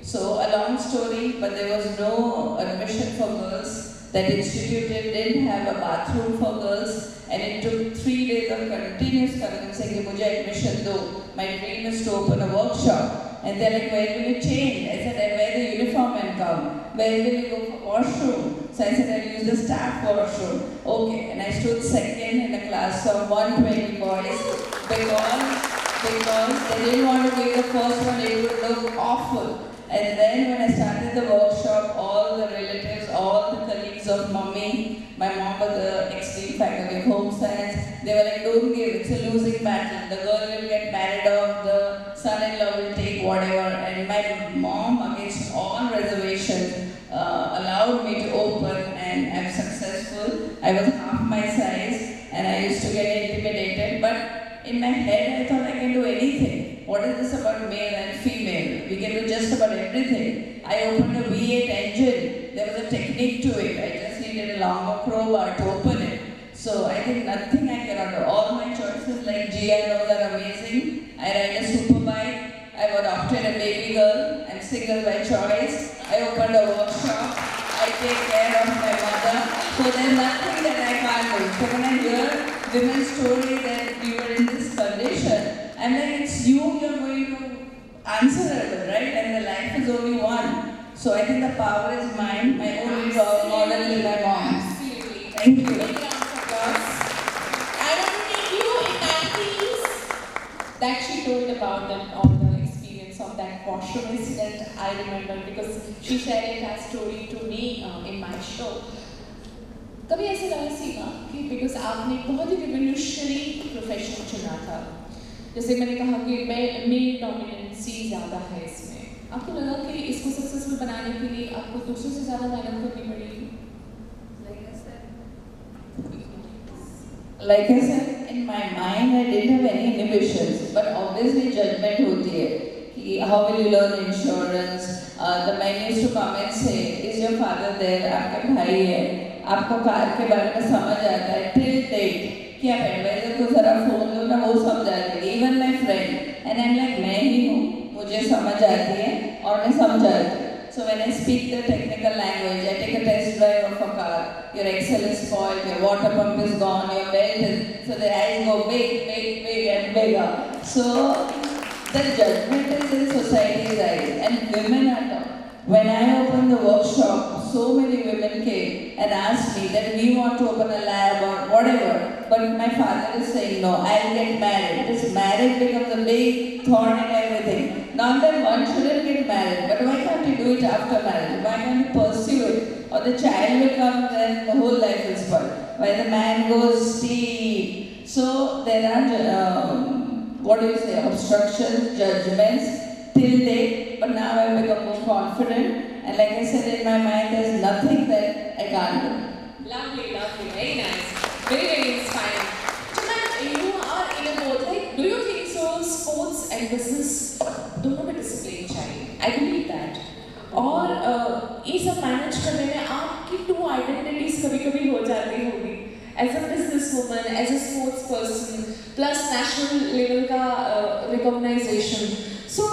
So a long story, but there was no admission for girls. That institute didn't have a bathroom for girls, and it took 3 days of continuous convincing कि मुझे admission दो. My dream is to open a workshop. And they're like, where will you change? I said, I'll wear the uniform and come. Where will you go for washroom? So I said, I'll use the staff washroom. Okay, and I stood second in a class of 120 boys because they didn't want to be the first one, it would look awful. And then when I started the workshop, all the relatives, all the colleagues of mommy, my mom was the extreme faculty of and the girl will get married off, the son-in-law will take whatever. And my mom, against all reservations, allowed me to open, and I'm successful. I was half my size and I used to get intimidated, but in my head I thought I can do anything. What is this about male and female? We can do just about everything. I opened a V8 engine. There was a technique to it. I just needed a longer crowbar to open it. So I think nothing I cannot do. All my choices, like Gia knows, are amazing. I ride a superbike. I've adopted a baby girl. I'm single by choice. I opened a workshop. I take care of my mother. So there's nothing that I can't do. So when I hear women's story that you were in this condition, I'm like, it's you're going to answer it, right? And the life is only one. So I think the power is mine. My only role model is my mom. Absolutely. Thank you. Big round of applause. I want to take you in 90s that she told about that all the experience of that washroom incident. I remember because she shared that story to me in my show. कभी ऐसे लगा सीमा कि because आपने एक बहुत ही revolutionary profession चुना था, जैसे मैंने कहा कि मेल डोमिनेंसी ज़्यादा है इसमें, आपको लगा कि इसको सक्सेसफुल बनाने के लिए आपको दूसरों से ज़्यादा मेहनत करनी पड़ेगी? Like I said, in my mind I didn't have any inhibitions, but obviously judgment होती है कि how will you learn insurance? The man used to come and say, is your father there? आपके भाई है, आपको कार के बारे में समझ आता है till date कि आप एडवाइजर को जरा फोन लो ना, वो समझा देगी. Even my friend, and I'm like, मैं ही हूँ, मुझे समझ आती है और मैं समझाती हूँ. So when I speak the technical language, I take a test drive of a car. Your axle is spoiled, your water pump is gone, your belt is, so the eyes go big, big, big and bigger. So the judgment is in society's eyes, and women are tough. When I opened the workshop, so many women came and asked me that we want to open a lab or whatever, but my father is saying no, I'll get married. This marriage becomes a big thorn in everything. Not that one shouldn't get married, but why can't you do it after marriage? Why can't you pursue it? Or the child will come, then the whole life will spoil. Why the man goes steep. So there are, obstructions, judgments till date, but now I've become more confident. And like I said, in my mind, there's nothing that I can't do. Lovely, lovely, very nice, very, very inspiring. So ma'am, you are in a both, like, do you think so? Sports and business, दोनों में discipline चाहिए. I believe that. और ये सब manage करने में आपकी two identities कभी-कभी हो जाती होगी. As a businesswoman, as a sports person, plus national level का recognition. So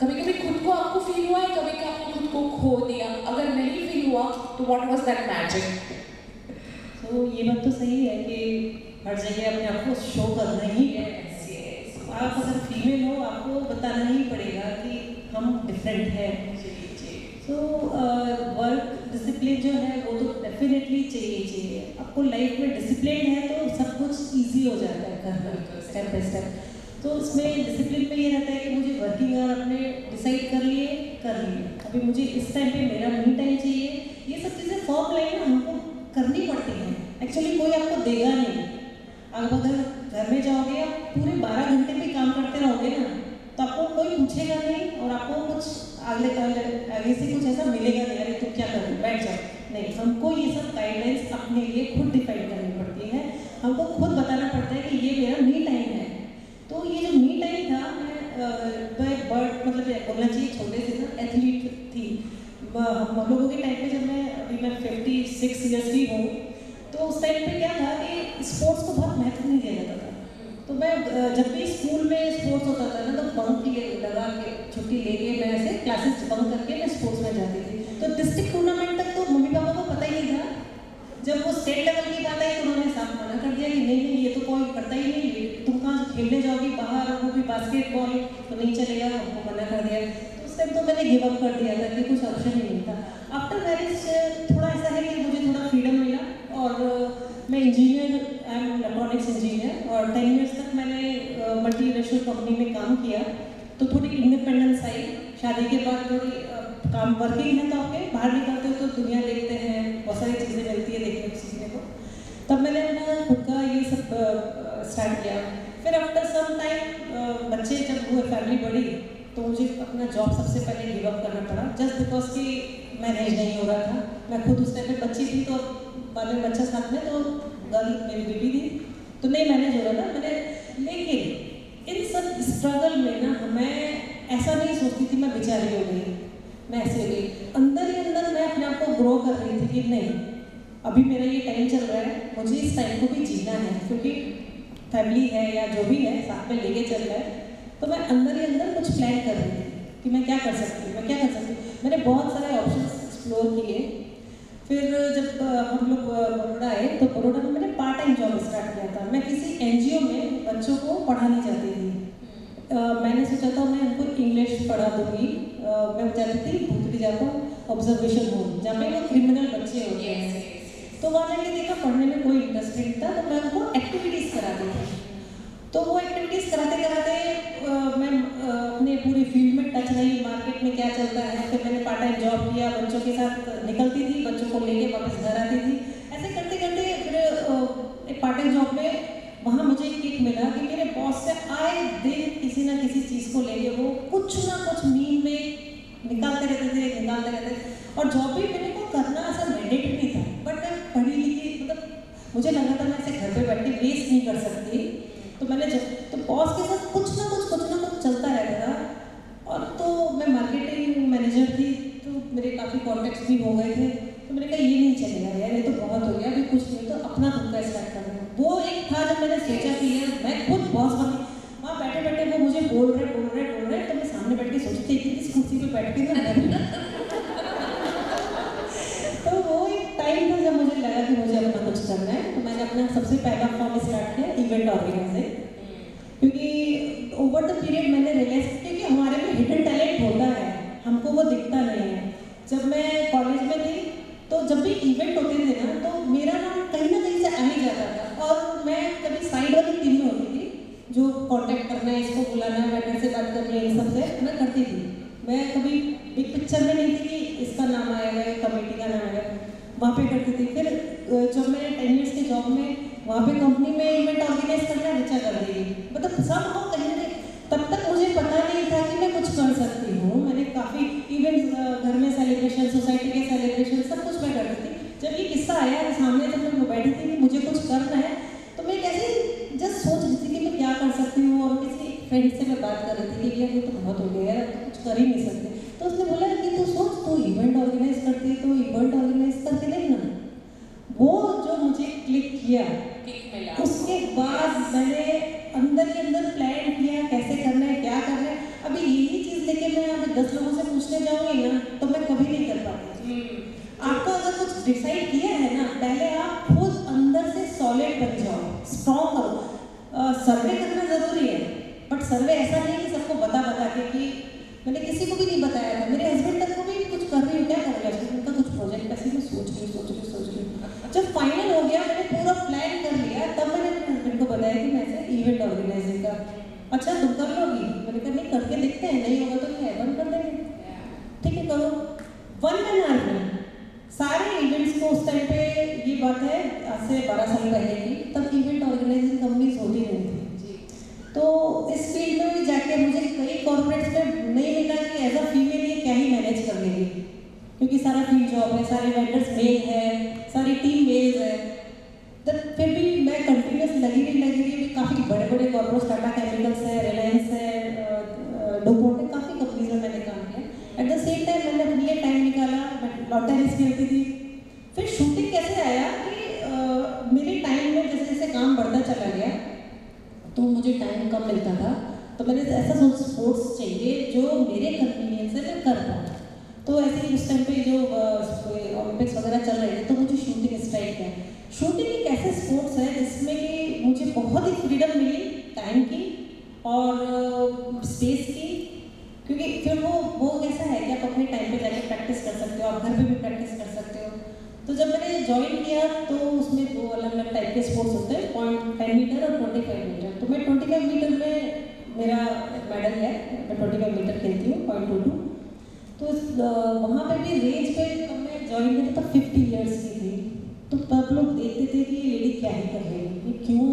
कभी-कभी खुद को आपको फील हुआ है, कभी आपने खुद को खो दिया. अगर नहीं फील हुआ, तो what was that magic? तो ये बात तो सही है कि हर जगह अपने आप को शो करना ही है. आप अगर फीमेल हो, आपको बताना ही पड़ेगा कि हम डिफरेंट हैं. तो वर्क डिसिप्लिन जो है वो तो डेफिनेटली चाहिए. आपको लाइफ में डिसिप्लिन है तो सब कुछ इजी हो जाता है करना स्टेप बाय स्टेप. तो इसमें डिसिप्लिन में ये रहता है कि मुझे वर्किंग आवर अपने डिसाइड कर लिए. अभी मुझे इस टाइम पे मेरा मी टाइम चाहिए. ये सब चीज़ें फॉर्म लाइन हमको करनी पड़ती हैं. एक्चुअली कोई आपको देगा नहीं. आप अगर घर में जाओगे, आप पूरे 12 घंटे भी काम करते रहोगे ना, तो आपको कोई पूछेगा नहीं और आपको कुछ आगे से कुछ ऐसा मिलेगा नहीं, अरे तुम क्या करो बैठ जाओ. नहीं, हमको ये सब गाइडलाइंस अपने लिए खुद डिफाइन करनी पड़ती है. हमको खुद बताना पड़ता है कि ये मेरा मी टाइम है. तो ये जो मी टाइम था, मैं बर्ड मतलब बोलना चाहिए छोटे से ना एथलीट थी. हम लोगों के टाइम पे, जब मैं 56 ईयर्स की हूँ, तो उस टाइम पे क्या था कि स्पोर्ट्स को बहुत महत्व नहीं दिया जाता था. तो मैं जब भी स्कूल में स्पोर्ट्स होता था ना, तो बंक लगा के छुट्टी लेके मैं ऐसे क्लासेस बंक करके मैं स्पोर्ट्स में जाती थी. तो डिस्ट्रिक्ट टूर्नामेंट तक तो मम्मी पापा को पता ही नहीं था. जब वो स्टेट लेवल की बात आई तो उन्होंने साफ मना कर दिया कि नहीं ये तो कोई करता ही नहीं. तुम कहाँ खेलने जाओगी बाहर, वो भी बास्केटबॉल तो नहीं चलेगा, हमको मना कर दिया. तो उस टाइम तो मैंने गिव अप कर दिया था कि कुछ ऑप्शन ही नहीं था. आफ्टर मैरिज थोड़ा ऐसा है कि मुझे थोड़ा फ्रीडम मिला और मैं engineer, I am electronics engineer, और 10 ईयर्स तक मैंने मल्टीनेशनल कंपनी में काम किया. तो थोड़ी इंडिपेंडेंस आई. शादी के बाद थोड़ी काम वर्किंग है तो आपके बाहर निकलते हो तो दुनिया देखते हैं, बहुत सारी चीज़ें मिलती है देखने को सीखने को. तब मैंने अपना खुद का ये सब स्टार्ट किया. फिर आफ्टर सम टाइम बच्चे जब हुए, फैमिली बढ़ी, तो मुझे अपना जॉब सबसे पहले गिव अप करना पड़ा, जस्ट बिकॉज कि मैनेज नहीं हो रहा था। मैं खुद उस टाइम पे बच्ची थी, तो बाद में बच्चा साथ में, तो गर्ल मेरी बेबी थी, तो नहीं मैनेज हो रहा था मैंने। लेकिन इन सब स्ट्रगल में ना मैं ऐसा नहीं सोचती थी मैं बेचारी हो गई, मैं ऐसे हो गई। अंदर ही अंदर मैं अपने आप को ग्रो कर रही थी कि नहीं, अभी मेरा ये टाइम चल रहा है, मुझे इस टाइम को भी जीना है, क्योंकि फैमिली है या जो भी है साथ में लेके चल रहा है। तो मैं अंदर ही अंदर कुछ प्लान कर रही थी कि मैं क्या कर सकती हूँ, मैं क्या कर सकती हूँ। मैंने बहुत सारे ऑप्शंस एक्सप्लोर किए। फिर जब हम लोग बड़ौदा आए, तो बड़ौदा में मैंने पार्ट टाइम जॉब स्टार्ट किया था। मैं किसी NGO में बच्चों को पढ़ाने जाती थी। मैंने सोचा था मैं उनको इंग्लिश पढ़ा दूँगी। मैं जाती थी भूतड़ी जाकर ऑब्जर्वेशन होम, जहाँ पे वो क्रिमिनल बच्चे होते हैं, तो वहाँ जाके देखा पढ़ने में कोई इंटरेस्ट नहीं था, तो मैं उनको एक्टिविटीज़ कराती थी। तो वो एक्टिविटीज़ कराते कराते मैं अपने पूरी फील्ड में टच रही, मार्केट में क्या चलता है। फिर मैंने पार्ट टाइम जॉब किया, बच्चों के साथ निकलती थी, बच्चों को लेके वापस घर आती थी। ऐसे करते करते फिर एक पार्ट टाइम जॉब में वहाँ मुझे एक किक मिला कि मेरे बॉस से आए दिन किसी ना किसी चीज़ को लेके वो कुछ ना कुछ मीम में निकालते रहते थे। और जॉब भी मेरे को करना ऐसा मैंडेटरी नहीं था, बट मैं पढ़ी लिखी, मतलब मुझे लगा था मैं ऐसे घर पे बैठ के वेस्ट नहीं कर सकती। तो मैंने तो बॉस के साथ कुछ ना कुछ चलता रहता था। और तो मैं मार्केटिंग मैनेजर थी, तो मेरे काफ़ी कॉन्टेक्ट्स भी हो गए थे। तो मैंने कहा ये नहीं चलेगा यार, ये तो बहुत हो गया, अभी कुछ नहीं तो अपना खुद का स्टार्ट करना। वो एक था जब मैंने सोचा कि यार मैं खुद बॉस बनी। वहाँ बैठे बैठे वो मुझे बोल रहे, तो मैं सामने बैठ के सोचती थी इस कुर्सी पे बैठ के ना तो वो एक टाइम था जब मुझे लगा कि मुझे अपना कुछ करना है। तो मैंने अपना सबसे पहला फॉर्म स्टार्ट किया इवेंट ऑर्गेनाइजिंग, क्योंकि ओवर द पीरियड मैंने रियलाइज किया कि हमारे में हिडन टैलेंट होता है, हमको वो दिखता नहीं है। जब मैं कॉलेज में थी, तो जब भी इवेंट होते थे ना, तो मेरा नाम कहीं ना कहीं से आ ही जाता था। और मैं कभी साइड वाली टीम में होती थी, जो कॉन्टैक्ट करना है, इसको बुलाना है, वेंडर से बात करनी है, इन सब से मैं करती थी। मैं कभी बिग पिक्चर में नहीं थी कि इसका नाम आएगा, कमेटी का नाम आएगा, वहाँ पे करती थी। फिर जब मैं 10 ईयर्स की जॉब में, वहाँ पे कंपनी में इवेंट ऑर्गेनाइज करना रिचा कर रही, मतलब सब हो कहीं ना, तब तक मुझे पता नहीं था कि मैं कुछ कर सकती हूँ। मैंने काफ़ी इवेंट्स, घर में सेलिब्रेशन, सोसाइटी के सेलिब्रेशन, सब कुछ मैं करती थी। जब ये किस्सा आया सामने, जब मैं बैठी थी कि मुझे कुछ करना है, तो मैं कैसे जस्ट सोच रही थी कि मैं क्या कर सकती हूँ। और किसी फ्रेंड से मैं बात कर रही थी कि यार ये तो बहुत हो गया यार, तो कुछ कर ही नहीं सकते। तो उसने बोला कि तू सोच, तू इवेंट ऑर्गेनाइज करती है, तो इवेंट ऑर्गेनाइज करके देखना। वो जो मुझे क्लिक किया, उसके बाद मैंने अंदर ही अंदर प्लान किया कैसे करना है, क्या करना है। अभी यही चीज़ लेके मैं अभी 10 लोगों से पूछने जाऊँगी ना, तो मैं कभी नहीं कर पाती। आपको अगर कुछ डिसाइड किया है ना, पहले आप खुद अंदर से सॉलिड बन जाओ, स्ट्रॉन्ग करो। सर्वे करना ज़रूरी है, बट सर्वे ऐसा नहीं कि सबको बता के कि मैंने किसी को भी नहीं बताया था। मेरे हस्बैंड तक को भी कुछ कर रही हूँ, क्या कर रही है उनका कुछ प्रोजेक्ट, ऐसे मैं सोच रही हूँ। जब फाइनल हो गया, मैंने पूरा प्लान कर लिया, तब मैंने अपने हस्बैंड को बताया कि मैं ऐसे इवेंट ऑर्गेनाइजिंग का। अच्छा तुम कर लोगी? मैंने कहा नहीं, करके देखते हैं, नहीं होगा तो क्या है, बंद कर देंगे। ठीक है करो। 1 मैन आर्मी, सारे इवेंट्स को उस टाइम पे, ये बात है आज से 12 साल पहले की, तब इवेंट ऑर्गेनाइजिंग कंपनीज होती नहीं थी। तो इस फील्ड में भी जाके मुझे कई कॉर्पोरेट्स में नहीं मिला कि एज अ फीमेल ये क्या ही मैनेज कर लेगी, क्योंकि सारा फील्ड जॉब है, सारे वेंडर्स मेल है, सारी टीम मेल्स है। तब फिर भी मैं कंटिन्यूस लगी रही। काफ़ी बड़े कॉर्पोरेट्स, टाटा केमिकल्स है, रिलायंस है, डोपोट है, काफ़ी कंपनीज में मैंने काम किया। एट द सेम टाइम मैंने अपने लिए टाइम निकाला, मैं लॉन टेनिस खेलती थी। फिर शूटिंग कैसे आया कि मेरे टाइम में जैसे जैसे काम बढ़ता चला गया, तो मुझे टाइम कम मिलता था। तो मैंने ऐसा स्पोर्ट्स चाहिए जो मेरे कन्वीनियंस से मैं कर पाऊँ। तो ऐसे ही उस टाइम पे जो ओलंपिक्स वगैरह चल रहे थे, तो मुझे शूटिंग स्ट्राइक किया। शूटिंग एक ऐसे स्पोर्ट्स है जिसमें कि मुझे बहुत ही फ्रीडम मिली टाइम की और स्पेस की, क्योंकि फिर वो कैसा है कि आप अपने टाइम पे जाके प्रैक्टिस कर सकते हो, आप घर पे भी प्रैक्टिस कर सकते हो। तो जब मैंने ज्वाइन किया, तो उसमें 2 अलग टाइप के स्पोर्ट्स होते हैं, 10 मीटर और 25 मीटर। तो मैं 25 मीटर में मेरा मेडल है, मैं 25 मीटर खेलती हूँ, 0.22। तो वहाँ पे भी रेंज पे मैं ज्वाइन की तो 50 ईयर्स की थी। तो सब लोग देखते थे कि ये लेडी क्या ही कर रही है, ये क्यों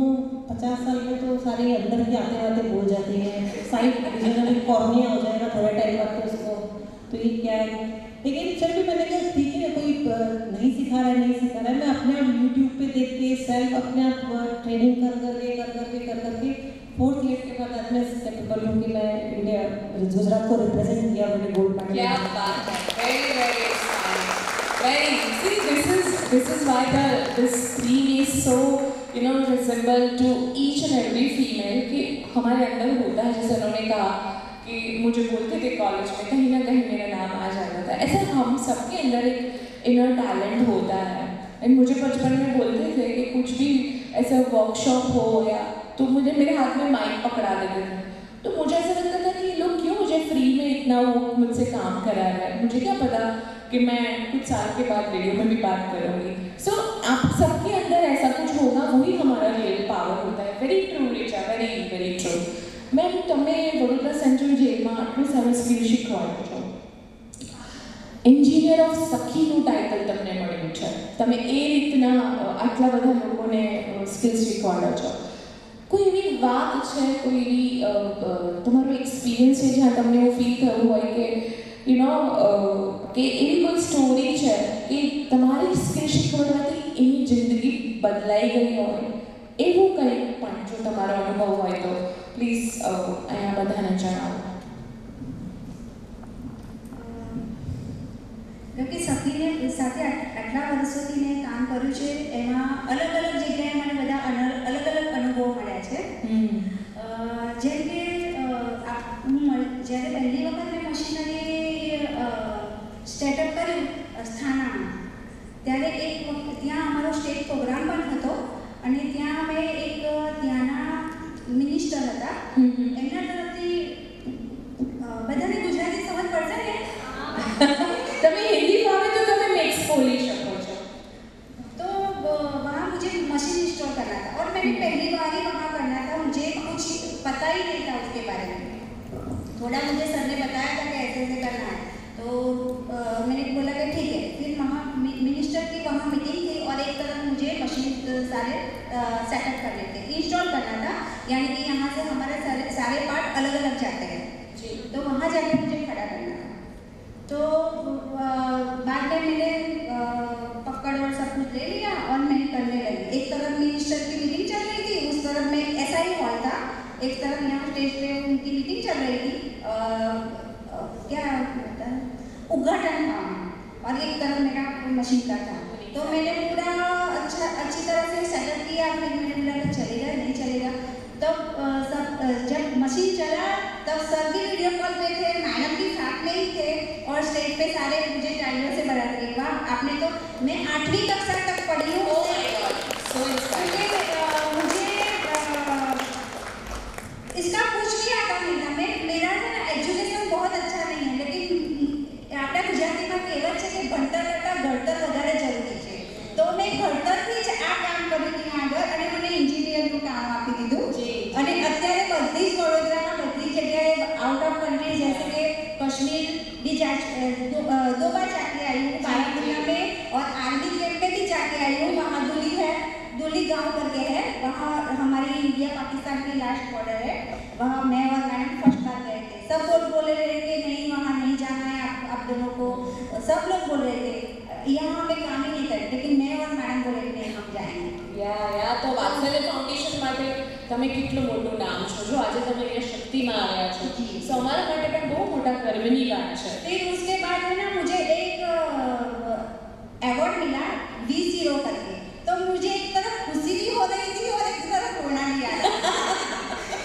50 साल में तो सारे अंदर ही आते आते बोल जाते हैं, साइड डिविजन कॉर्निया हो जाएगा थोड़े टाइम बाद में उसको, तो ये क्या है। लेकिन फिर भी मैंने कहा ठीक है, कोई नहीं सिखा रहा है, मैं अपने आप यूट्यूब पे देख के सेल्फ अपने आप ट्रेनिंग कर करके 4th ईयर के बाद आज मैं कैपेबल हूँ कि मैं इंडिया गुजरात को रिप्रेजेंट किया, मैंने गोल्ड मेडल। क्या बात है, very this is why this theme is so resemble to each and every female कि हमारे अंदर होता है, जैसे उन्होंने कहा कि मुझे बोलते थे कॉलेज में कहीं ना कहीं मेरा नाम आ जाता था, ऐसा हम सबके अंदर एक इनर टैलेंट होता है। एंड मुझे बचपन में बोलते थे कि कुछ भी ऐसा वर्कशॉप हो या तो मुझे मेरे हाथ में माइक पकड़ा देते थे, तो मुझे ऐसा लगता था कि ये लोग क्यों मुझे फ्री में इतना वो मुझसे काम करा रहा है, मुझे क्या पता कि मैं कुछ साल के बाद वीडियो में भी बात करूँगी। सो आप सबके अंदर ऐसा कुछ होगा, वही हमारा रियल पावर होता है। Very true Richa, very true. Ma'am તમે વડોદરા સેન્ટ્રલ જેલમાં આટલું સારું સ્કિલ શીખવાડો છો, એન્જિનિયર ઓફ સખીનું ટાઇટલ તમને મળ્યું છે, તમે એ રીતના આટલા બધા લોકોને સ્કિલ શીખવાડો છો, કોઈ એવી વાત છે, કોઈ એવી તમારો એક્સપિરિયન્સ છે જ્યાં તમને એવું ફીલ થયું હોય કે કે એવી કોઈ સ્ટોરી છે કે તમારી સ્કિલ શીખવાડવાથી એની જિંદગી બદલાઈ ગઈ હોય, એવું કંઈ પણ જો તમારો અનુભવ હોય તો પ્લીઝ અહીંયા બધાને જણાવો. કે સખીને સાથે આટલા વર્ષોથી મેં કામ કર્યું છે, એમાં અલગ અલગ જગ્યાએ મને બધા અલગ અલગ અનુભવો મળ્યા છે. જેમ કે જ્યારે પહેલી વખત મેં મશીનરી સ્ટાર્ટઅપ કર્યું સ્થાનામાં, ત્યારે ત્યાં અમારો સ્ટેટ પ્રોગ્રામ પણ હતો અને ત્યાં અમે એક ત્યાંના મિનિસ્ટર હતા, એમના તરફથી બધાને ગુજરાતી સમજ પડશે ને? તમે હિન્દી ફાવે તો તમે મિક્સ બોલી શકો છો. तो वहाँ मुझे मशीन इंस्टॉल करना था और मैंने पहली बार ही वहाँ करना था, मुझे कुछ पता ही नहीं था उसके बारे में. थोड़ा मुझे सर ने बताया था कि ऐसे ऐसे करना है, तो मैंने बोला कि ठीक है. फिर वहाँ मिनिस्टर की वहाँ मीटिंग थी और एक तरफ मुझे मशीन सारे सेटअप करने थे, इंस्टॉल करना था, यानी कि यहाँ से हमारे सारे पार्ट अलग अलग जाते हैं, तो वहाँ जाके मुझे खड़ा करना था. तो बाद में मैंने पकड़ और सब कुछ ले लिया और मैं करने लगी. एक तरफ मिनिस्टर की मीटिंग चल रही थी, उस तरफ में ऐसा ही हॉल था, एक तरफ यहाँ स्टेज पे उनकी मीटिंग चल रही थी, क्या होता है उद्घाटन था, और एक तरफ मेरा मशीन का था. तो मैंने पूरा अच्छी तरह से सेटअप किया. फिर मैंने बोला कि चलेगा नहीं चलेगा. तब जब मशीन चला तब सर भी वीडियो कॉल पे थे, मैडम भी साथ में ही थे और स्टेज पे सारे मुझे टाइमर से बता रहे. वाह, आपने तो मैं 8वीं कक्षा तक पढ़ी हूँ. मुझे इसका कुछ भी आता नहीं था. मेरा एजुकेशन बहुत अच्छा नहीं है, लेकिन આપણા ગુજરાતીમાં કહેવત છે કે ભણતર કરતાં ઘડતર વધારે જરૂરી છે. તો મેં ઘડતરથી જ આ કામ કર્યું ત્યાં આગળ અને મને એન્જિનિયરનું કામ આપી દીધું. અને અત્યારે બધી જ વડોદરામાં બધી જગ્યાએ આઉટ ઓફ કન્ટ્રી जैसे कि कश्मीर भी दो बार जाके आई हूँ, बारामूला में, और आर्मी कैंप में भी जाके आई हूँ. वहाँ दुली गांव करके है, वहाँ हमारी इंडिया पाकिस्तान की लास्ट बॉर्डर है, वहाँ मैं और मैडम फर्स्ट बार गए थे. सब लोग बोले रहे कि नहीं वहाँ नहीं जाना है आप दोनों को, सब लोग बोल रहे थे. यहाँ हमें काम ही नहीं करे, लेकिन मैं और मैडम बोले नहीं हम जाएंगे. યા તો વાત્સલ્ય ફાઉન્ડેશન માટે તમે કેટલું મોટું નામ છો, જો આજે તમે અહીંયા શક્તિમાં આવ્યા છો, તો અમારા માટે પણ બહુ મોટા ગર્વની વાત છે. फिर उसके बाद है ना मुझे एक अवार्ड मिला V0 करके, तो मुझे एक तरफ खुशी भी हो रही थी और एक तरफ रोना भी आ रहा था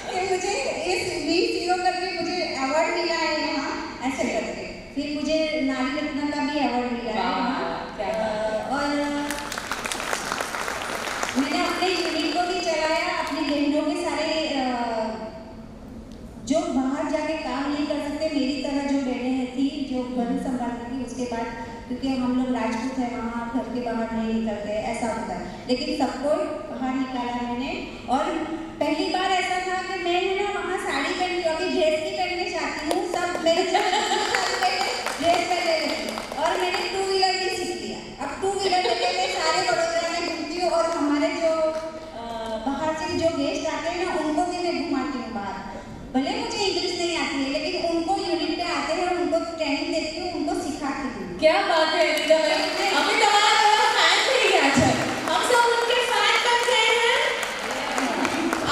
कि मुझे इस V0 करके मुझे अवार्ड मिला है यहाँ ऐसे करके. फिर मुझे नारी रत्न का भी अवार्ड मिला है वहाँ. और मैंने अपने यूनिट को भी चलाया, अपनी बहनों के सारे जो बाहर जाके काम नहीं कर सकते, मेरी तरह जो बहनें थी जो घर संभालती थी, उसके बाद क्योंकि हम लोग राजपूत हैं वहाँ घर के बाहर नहीं निकलते, ऐसा होता है, लेकिन सबको बाहर निकाला मैंने. और पहली बार ऐसा था कि मैं ना वहाँ साड़ी पहन के, अभी ड्रेस नहीं पहनने चाहती हूँ, सब मेरे ड्रेस पहन लेती, और मैंने 2 व्हीलर भी सीख लिया. अब 2 व्हीलर लेके मैं सारे वडोदरा क्या बात है अनीता भाई, अभी तुम्हारा फैन थे क्या? अच्छा, हम सब उनके फैन बन गए हैं।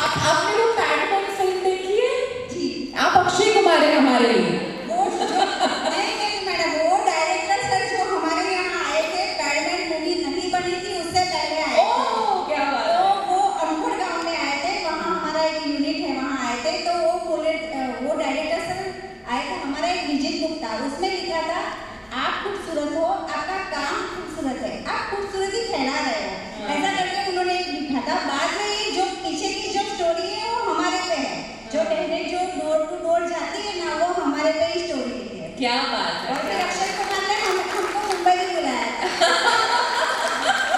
आपने वो पैडमैन फिल्म देखी है? जी। आप अक्षय कुमार हैं हमारे लिए। नहीं मैडम, वो डायरेक्टर सर जो हमारे यहाँ आए थे, पैडमैन मूवी नहीं बनी थी उससे पहले आए थे। ओह क्या बात है। तो वो अमपुर गांव में आए थे, वहाँ हमारा एक यूनिट है, वहाँ आए थे। तो वो बोले, वो डायरेक्टर सर आए थे, हमारा एक विजिट बुक था, उसमें लिखा था आप खूबसूरत हो, आपका काम खूबसूरत है, आप खूबसूरती फैला रहे हो, ऐसा करके उन्होंने एक लिखा था। बाद में ये जो पीछे की जो स्टोरी है वो हमारे पे है, जो बहनें जो डोर टू डोर जाती है ना, वो हमारे पे ही स्टोरी लिखी है। क्या बात है। और फिर अक्षय कुमार ने हमको मुंबई भी बुलाया था।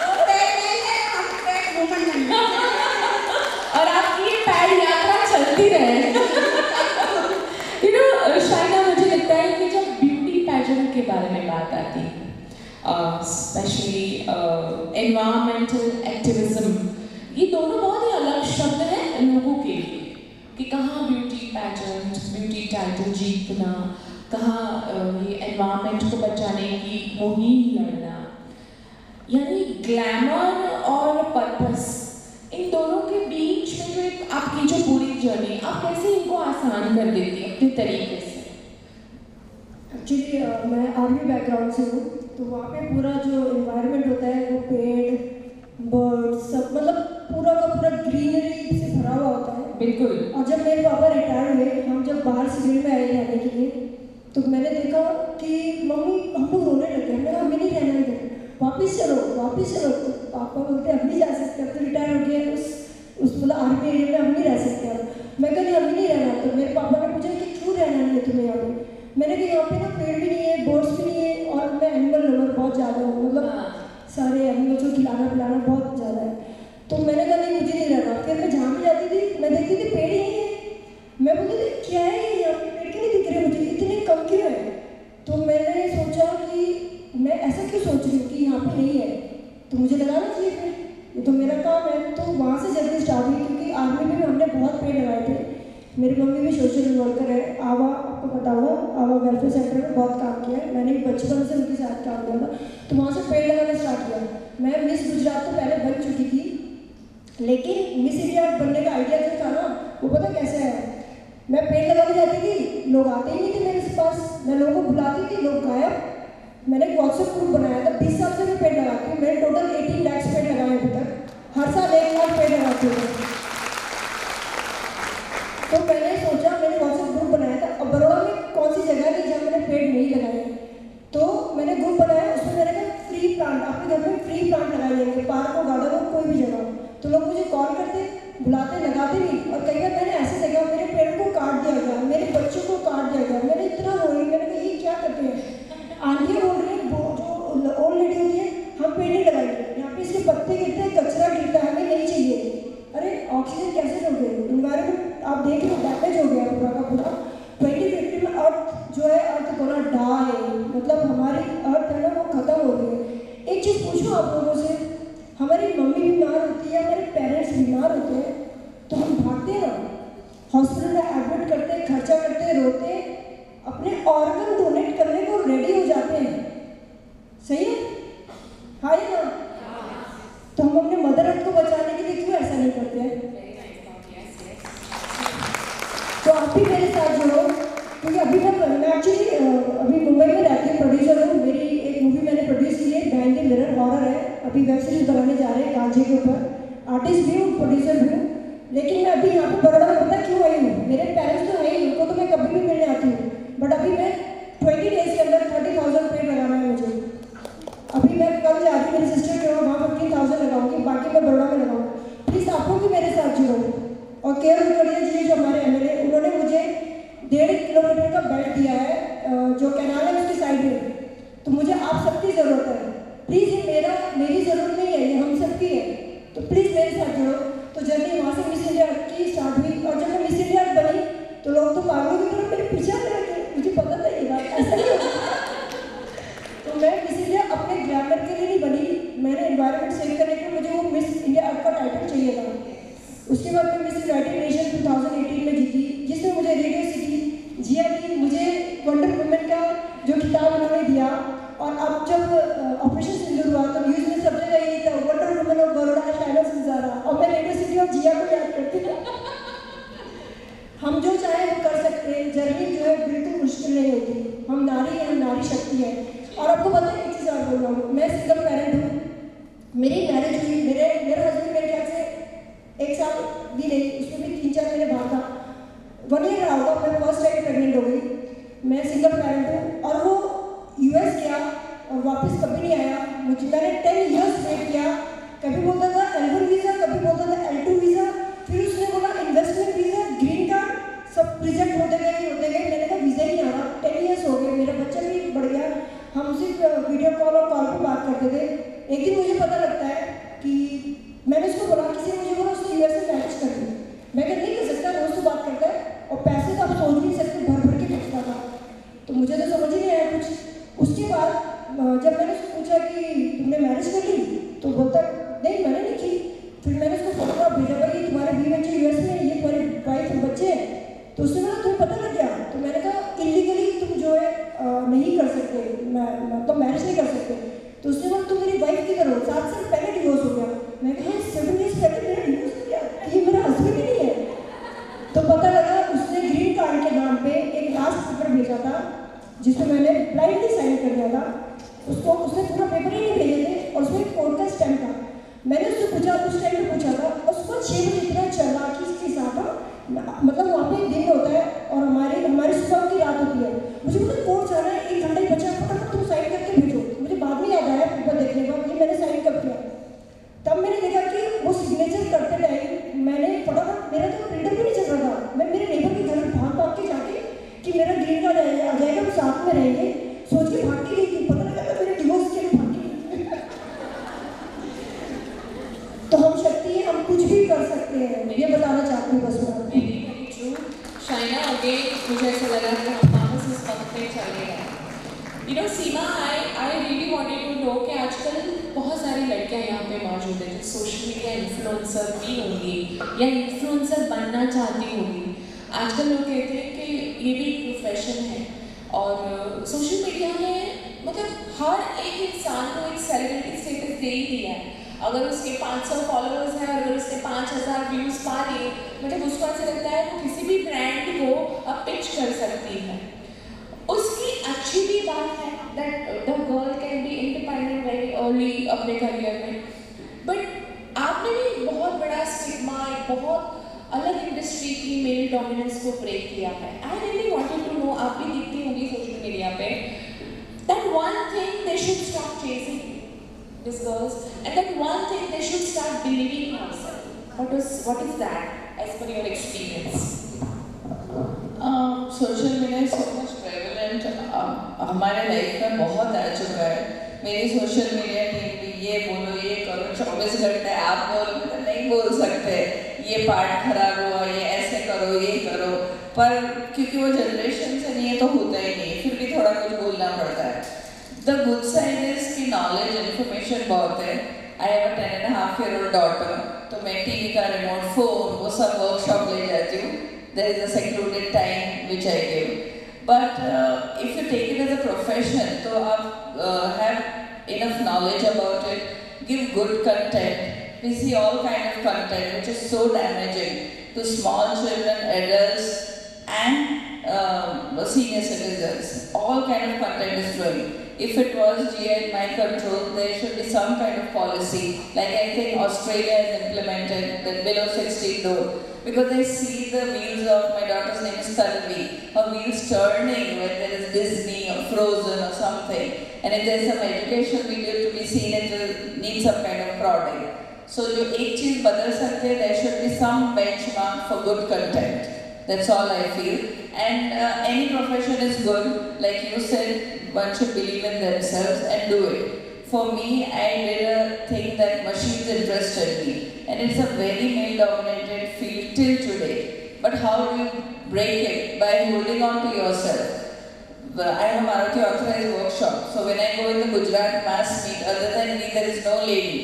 वो पैडमैन है, हम पैड वुमन बन गए। और आपकी ये पैड यात्रा चलती रहे। शाइना, मुझे लगता है कि जब ब्यूटी पैजेंट के बारे में बात आती है, स्पेशली एनवायरमेंटल एक्टिविज्म, ये दोनों बहुत ही अलग शब्द हैं लोगों के लिए, कि कहाँ ब्यूटी पैजेंट, ब्यूटी टाइटल जीतना, कहाँ ये एनवायरमेंट को बचाने की मुहिम लड़ना, यानी ग्लैमर और पर्पस, इन दोनों के बीच में जो एक आपकी जो पूरी जर्नी, आप कैसे इनको आसान कर देती हैं अपने तरीके से? एक्चुअली मैं आर्मी बैकग्राउंड से हूँ, तो वहाँ पे पूरा जो एनवायरनमेंट होता है वो पेड़, बर्ड्स, सब मतलब पूरा का पूरा ग्रीनरी से भरा हुआ होता है। बिल्कुल। और जब मेरे पापा रिटायर हुए, हम जब बाहर सिविल में आए रहने के लिए, तो मैंने देखा कि मम्मी हम लोग रोने लगे, हमने कहा हमें नहीं रहना इधर, वापस चलो वापस चलो। तो पापा बोलते अब नहीं जा सकते, अब तो रिटायर हो गए, उस मतलब आर्मी एरिया में हम नहीं रह सकते अब। मैं कहती अभी नहीं रहना। तो मेरे पापा ने पूछा कि क्यों रहना नहीं है तुम्हें यहाँ पे? मैंने कहा यहाँ पे ना पेड़ भी नहीं है, बर्ड्स भी नहीं है, और मैं एनिमल लवर बहुत ज़्यादा हूँ, मतलब सारे एनिमल्स को खिलाना पिलाना बहुत ज़्यादा है। तो मैंने कहा नहीं मुझे नहीं रहना। फिर मैं जहाँ भी जाती थी मैं देखती थी पेड़ ही नहीं है। मैं बोलती थी क्या है ये, यहाँ पे पेड़ क्यों नहीं दिख रहे मुझे, इतने कम क्यों है? तो मैंने सोचा कि मैं ऐसा क्यों सोच रही हूँ कि यहाँ पे नहीं है, तो मुझे लगाना चाहिए फिर, ये तो मेरा काम है। तो वहाँ से जर्नी स्टार्ट हुई, क्योंकि आर्मी में भी हमने बहुत पेड़ लगाए थे। मेरी मम्मी भी सोशल वर्कर है, आवा आपको पता होगा, आवा वेलफेयर सेंटर में बहुत काम किया है, मैंने भी बचपन से उनके साथ काम किया था। तो वहाँ से पेड़ लगाना स्टार्ट किया। मैं मिस गुजरात तो पहले बन चुकी थी, लेकिन मिस इंडिया बनने का आइडिया जो था ना, वो पता कैसे है, मैं पेड़ लगाने जाती थी, लोग आते ही नहीं थे मेरे पास, मैं लोगों को बुलाती थी, लोग गायब। मैंने एक व्हाट्सएप ग्रुप बनाया था, 20 साल से मैं पेड़ लगाती हूँ, मैंने टोटल 18 लाख पेड़ लगाए अभी तक, हर साल 1 लाख पेड़ लगाती हूँ। तो मैंने सोचा, मैंने व्हाट्सएप ग्रुप बनाया था। अब बड़ौदा में कौन सी जगह थी जहाँ मैंने पेड़ नहीं लगाए, तो मैंने ग्रुप बनाया, उसमें मैंने कहा फ्री प्लांट, आपके घर में फ्री प्लांट लगाए जाएंगे, पार्क हो, गार्डन हो, कोई भी जगह। तो लोग मुझे कॉल करते, बुलाते, लगाते नहीं। और कई बार मैंने ऐसे देखा मेरे पेड़ को काट दिया गया, मेरे बच्चों को काट दिया गया, मैंने इतना रोई, मैंने कहा ये क्या करते हैं। आंटियाँ बोल रही हैं, जो ओल्ड लेडी होती है, हम पेड़ नहीं लगाएंगे, यहाँ पे इसके पत्ते गिरते हैं, कचरा गिरता है, हमें नहीं चाहिए। अरे ऑक्सीजन कैसे लोगे, इन्वायरमेंट आप देख लो डैमेज हो गया पूरा का पूरा। 2050 में अर्थ जो है, अर्थ गोना डाई, मतलब हमारी अर्थ है ना वो खत्म हो रही है। एक चीज़ पूछो आप लोगों से, हमारी मम्मी बीमार होती है, हमारे पेरेंट्स बीमार होते हैं, तो हम भागते हैं ना, हॉस्पिटल में एडमिट करते हैं, खर्चा करते हैं, रोते हैं, अपने ऑर्गन डोनेट करने को रेडी हो जाते हैं। सही है? हाँ या ना? तो हम अपने मदर अर्थ को बचाने के लिए क्यों ऐसा नहीं करते हैं? तो आप भी मेरे साथ जुड़ो, क्योंकि अभी मैं एक्चुअली अभी मुंबई में रहती हूँ, प्रोड्यूसर हूँ। मेरी एक मूवी मैंने प्रोड्यूस की है, बिहाइंड द मिरर, हॉरर है, अभी वेब सीरीज बनाने जा रहे हैं गांजे के ऊपर। आर्टिस्ट भी हूँ, प्रोड्यूसर भी हूँ, लेकिन मैं अभी यहाँ पे बड़ौदा में पता क्यों आई हूँ? मेरे पेरेंट्स तो है ही, उनको तो मैं कभी भी मिलने आती हूँ, बट अभी मैं 20 डेज के अंदर 30,000 पेड़ लगाना है मुझे। अभी मैं कल जा रही हूँ मेरी सिस्टर के वहाँ 15,000 लगाऊंगी, बाकी मैं बड़ौदा में लगाऊंगी। प्लीज़ आप लोग भी मेरे साथ जुड़ो। और केयर करिए जी, जो हमारे MLA, उन्होंने मुझे 1.5 किलोमीटर का बेल्ट दिया है, जो कैनाल है उसकी साइड में, तो मुझे आप सबकी ज़रूरत है। प्लीज़ ये मेरी ज़रूरत नहीं है, ये हम सबकी है, तो प्लीज़ मेरे साथ जुड़ो। तो जर्नी वहाँ से मिस इंडिया की स्टार्ट हुई, और जब मैं मिस इंडिया बनी तो लोग तो पागलों की तरह मेरे पीछे आने लगे, मुझे पता था ये बात ऐसा नहीं होता। तो मैं मिस इंडिया अपने ग्लैमर के लिए नहीं बनी, मैंने एनवायरनमेंट सेव करने के लिए मुझे वो मिस इंडिया अर्थ का टाइटल चाहिए था। उसके बाद मैं मिस यूनाइटेड नेशन 2018 में जीती, जिसमें मुझे रेडियो सिटी, जिया दी, मुझे वंडर वुमेन का जो खिताब उन्होंने दिया। और अब नहीं होती, हम नारी हैं, हम नारी शक्ति है। और आपको पता है एक चीज़ और बोल रहा हूँ, मैं सिंगल पेरेंट हूँ, मेरी मैरिज हुई, मेरा हस्बैंड मेरे ख्याल से 1 साल भी नहीं, उसमें भी 3-4 महीने बाहर था, 1 ईयर रहा होगा, मैं फर्स्ट टाइम प्रेगनेंट हो गई। मैं सिंगल पेरेंट हूँ और वो US गया और वापस कभी नहीं आया। मैंने 10 इयर्स वेट किया, कभी बोलता था L1 वीज़ा, कभी बोलता था L2 वीज़ा, फिर उसने बोला इन्वेस्टमेंट वीज़ा, ग्रीन कार्ड, सब रिजेक्ट होते गए। मैंने कहा वीज़ा ही नहीं आ रहा। 10 इयर्स हो गए, मेरा बच्चा भी बढ़ गया, हम सिर्फ वीडियो कॉल और कॉल पर बात करते थे। एक दिन मुझे पता लगता है कि मैंने उसको बोला, किसी ने मुझे बोला उसने US से मैरिज कर दी। मैं कहा नहीं कर सकता, रोज़ तो बात करता है और पैसे तो आप सोच नहीं सकते, भर के खर्चता था। तो मुझे तो समझ ही नहीं आया कुछ। उसके बाद जब मैंने उसको पूछा कि तुमने मैरिज कर ली, तो बोलता नहीं मैंने नहीं की। फिर मैंने उसको फोटोग्राफ भेजा, भाई ये तुम्हारे 2 बच्चे US में, ये तुम्हारे वाइफ और बच्चे हैं। तो उसने बोला तुम्हें पता लग गया? तो मैंने कहा इलीगली तुम जो है नहीं कर सकते, मतलब मैरिज नहीं कर सकते। तो उसने बोला तुम मेरी वाइफ की करो, 7 साल पहले डिवोर्स हो गया। मैं कहा 7 years पहले मेरा डिवोर्स हो गया, ये मेरा हस्बैंड ही नहीं है। तो पता लगा उसने ग्रीन कार्ड के नाम पे एक लास्ट पेपर भेजा था, जिसमें मैंने ब्लाइंडली साइन कर दिया था। उसको उसने पूरा पेपर ही नहीं भेजे थे और उसमें कोर्ट का स्टैम्प था। मैंने उससे पूछा, उस टाइम पे पूछा था, और सुबह 6 बजे इतना चला कि इसके साथ मतलब वहाँ पे दिन होता है और हमारी सुबह की रात होती है। मुझे मतलब कोर्ट जाना है, 1 घंटा ही बचा, फटाफट तुम साइन करके भेजो। मुझे बाद में याद आया पेपर देखने का, ये मैंने साइन कब किया। तब मैंने देखा कि वो सिग्नेचर करते टाइम मैंने फटाफट, मेरा तो प्रिंटर भी नहीं चल रहा था, मैं मेरे नेबर के घर भाग के जाके कि मेरा ग्रीन कार्ड आ जाएगा, हम साथ में रहेंगे, सोच के भाग के गई थी। पता लगा था मेरे डिवोर्स के लिए भाग के। तो हम शक्ति हैं, हम कुछ भी कर सकते हैं, ये बताना चाहती हूँ बस मैं। वेरी ट्रू शाइना, अगेन मुझे ऐसा लगा कि हम वापस इस वक्त में चले गए। You know Seema, I really wanted to know कि आजकल बहुत सारी लड़कियां यहाँ पे मौजूद हैं जो सोशल मीडिया इन्फ्लुएंसर भी होंगी या इन्फ्लुएंसर बनना चाहती होंगी। आजकल लोग कहते हैं कि ये भी एक प्रोफेशन है और सोशल मीडिया ने मतलब हर एक इंसान को एक सेलिब्रिटी स्टेटस दे ही दिया है। अगर उसके 500 फॉलोअर्स हैं, अगर उसके 5000 व्यूज़ पा रही है, मतलब उसको ऐसा लगता है वो किसी भी ब्रांड को अब पिच कर सकती है। उसकी अच्छी भी बात है that the girl can be independent very early अपने करियर में, बट आपने भी बहुत बड़ा स्टिग्मा, एक बहुत अलग इंडस्ट्री की मेल डोमिनेंस को ब्रेक किया है। I really wanted to know, आप भी दिखती होंगी सोशल मीडिया पे, that one thing they should stop chasing these girls, and that one thing they should start believing in themselves. What is that as per your experience? Social media so much prevalent हमारे life में बहुत आ चुका है। मेरी social media team भी ये बोलो, ये करो, 24 घंटे आप बोलो, तो नहीं बोल सकते, ये पार्ट खराब हुआ, ये ऐसे करो, ये करो, पर क्योंकि वो जनरेशन से नहीं है तो होता ही नहीं, फिर भी थोड़ा कुछ बोलना पड़ता है। The good side is कि knowledge information बहुत है। I have a 10.5-year-old daughter, तो मैं टीवी का रिमोट फोन वो सब वर्कशॉप ले जाती हूँ। There is a secluded time which I give. But if you take it as a profession, तो आप have enough knowledge about it, give good content. We see all kind of content which is so damaging to small children, adults, and senior citizens. All kind of content is flowing. If it was GI in my control, there should be some kind of policy, like I think Australia has implemented the below 16 door, because they see the wheels of, my daughter's name is Tanvi, her wheels turning when there is Disney or Frozen or something, and if there is some educational video to be seen, it will need some kind of prodding. So जो एक चीज बदल सकते हैं, there should be some benchmark for good content. That's all I feel. And any profession is good, like you said. One should believe in themselves and do it. For me, I did a thing that machines interested me, and it's a very male-dominated field till today. But how do you break it? By holding on to yourself. I have a Maruti authorized workshop, so when I go in the Gujarat mass meet, other than me, there is no lady.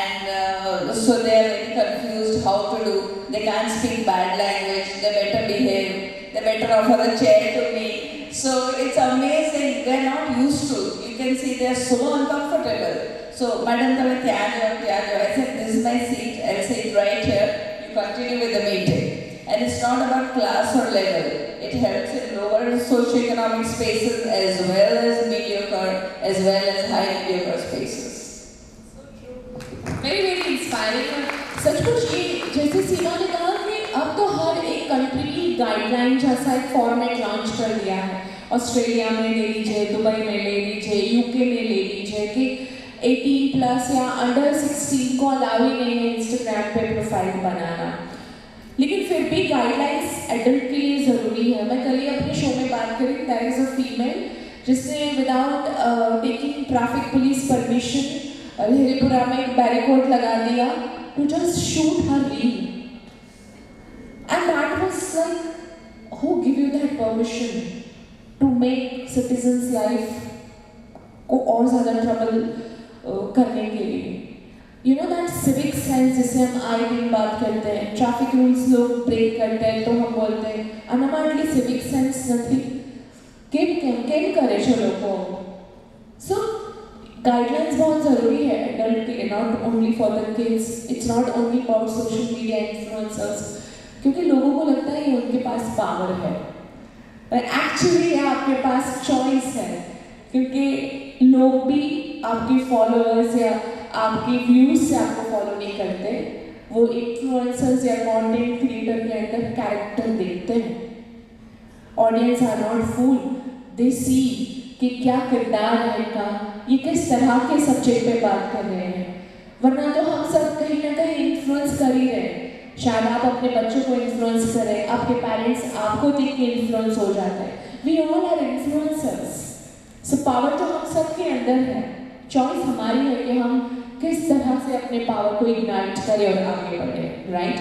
And so they are very confused how to do. They can't speak bad language, they better behave, they better offer a chair to me. So it's amazing, they're not used to. You can see they're so uncomfortable. So, Madam, I said, this is my seat, I'll sit right here, you continue with the meeting. And it's not about class or level, it helps in lower lower socioeconomic spaces as well as mediocre, as well as high mediocre spaces. Very very inspiring. सच कुछ ये जैसे सीमा ने कहा कि अब तो हर एक कंट्री गाइडलाइन जैसा एक फॉर्मेट लॉन्च कर दिया है। ऑस्ट्रेलिया में ले लीजिए, दुबई में ले लीजिए, यूके में ले लीजिए कि 18 प्लस या अंडर 16 को अलाउ ही नहीं है इंस्टाग्राम पे प्रोफाइल बनाना। लेकिन फिर भी गाइडलाइंस एडल्ट के लिए ज़रूरी है। मैं कल ही अपने शो में बात करी, दैट इज़ अ फीमेल जिसने without taking traffic police permission Hiripura में एक बैरिकेड लगा दिया to just shoot her reel. And that was like who give you that permission to make citizens life को और ज़्यादा ट्रबल करने के लिए। You know that civic sense जिसे हम आए दिन बात करते हैं, ट्रैफिक रूल्स लोग ब्रेक करते हैं तो हम बोलते हैं अनमार्डली सिविक सेंस नहीं केम करे चलो को। सो गाइडलाइंस बहुत ज़रूरी है एडल्ट के लिए, not only for the kids, it's not only about social media influencers, क्योंकि लोगों को लगता है कि उनके पास पावर है, पर एक्चुअली आपके पास चॉइस है, क्योंकि लोग भी आपके फॉलोअर्स या आपके व्यूज से आपको फॉलो नहीं करते, वो इन्फ्लुएंसर्स या कंटेंट क्रिएटर के अंदर कैरेक्टर देखते हैं। ऑडियंस आर नॉट फूल, दे सी कि क्या किरदार है इनका, ये किस तरह के सब्जेक्ट पे बात कर रहे हैं। वरना तो हम सब कहीं ना कहीं इन्फ्लुएंस कर ही रहे हैं। शायद आप अपने बच्चों को इन्फ्लुएंस करें, आपके पेरेंट्स आपको देख के इन्फ्लुएंस हो जाते हैं। We all are influencers. So power तो हम सब के अंदर है, चॉइस हमारी है कि हम किस तरह से अपने पावर को इग्नाइट करें और आगे बढ़े, right?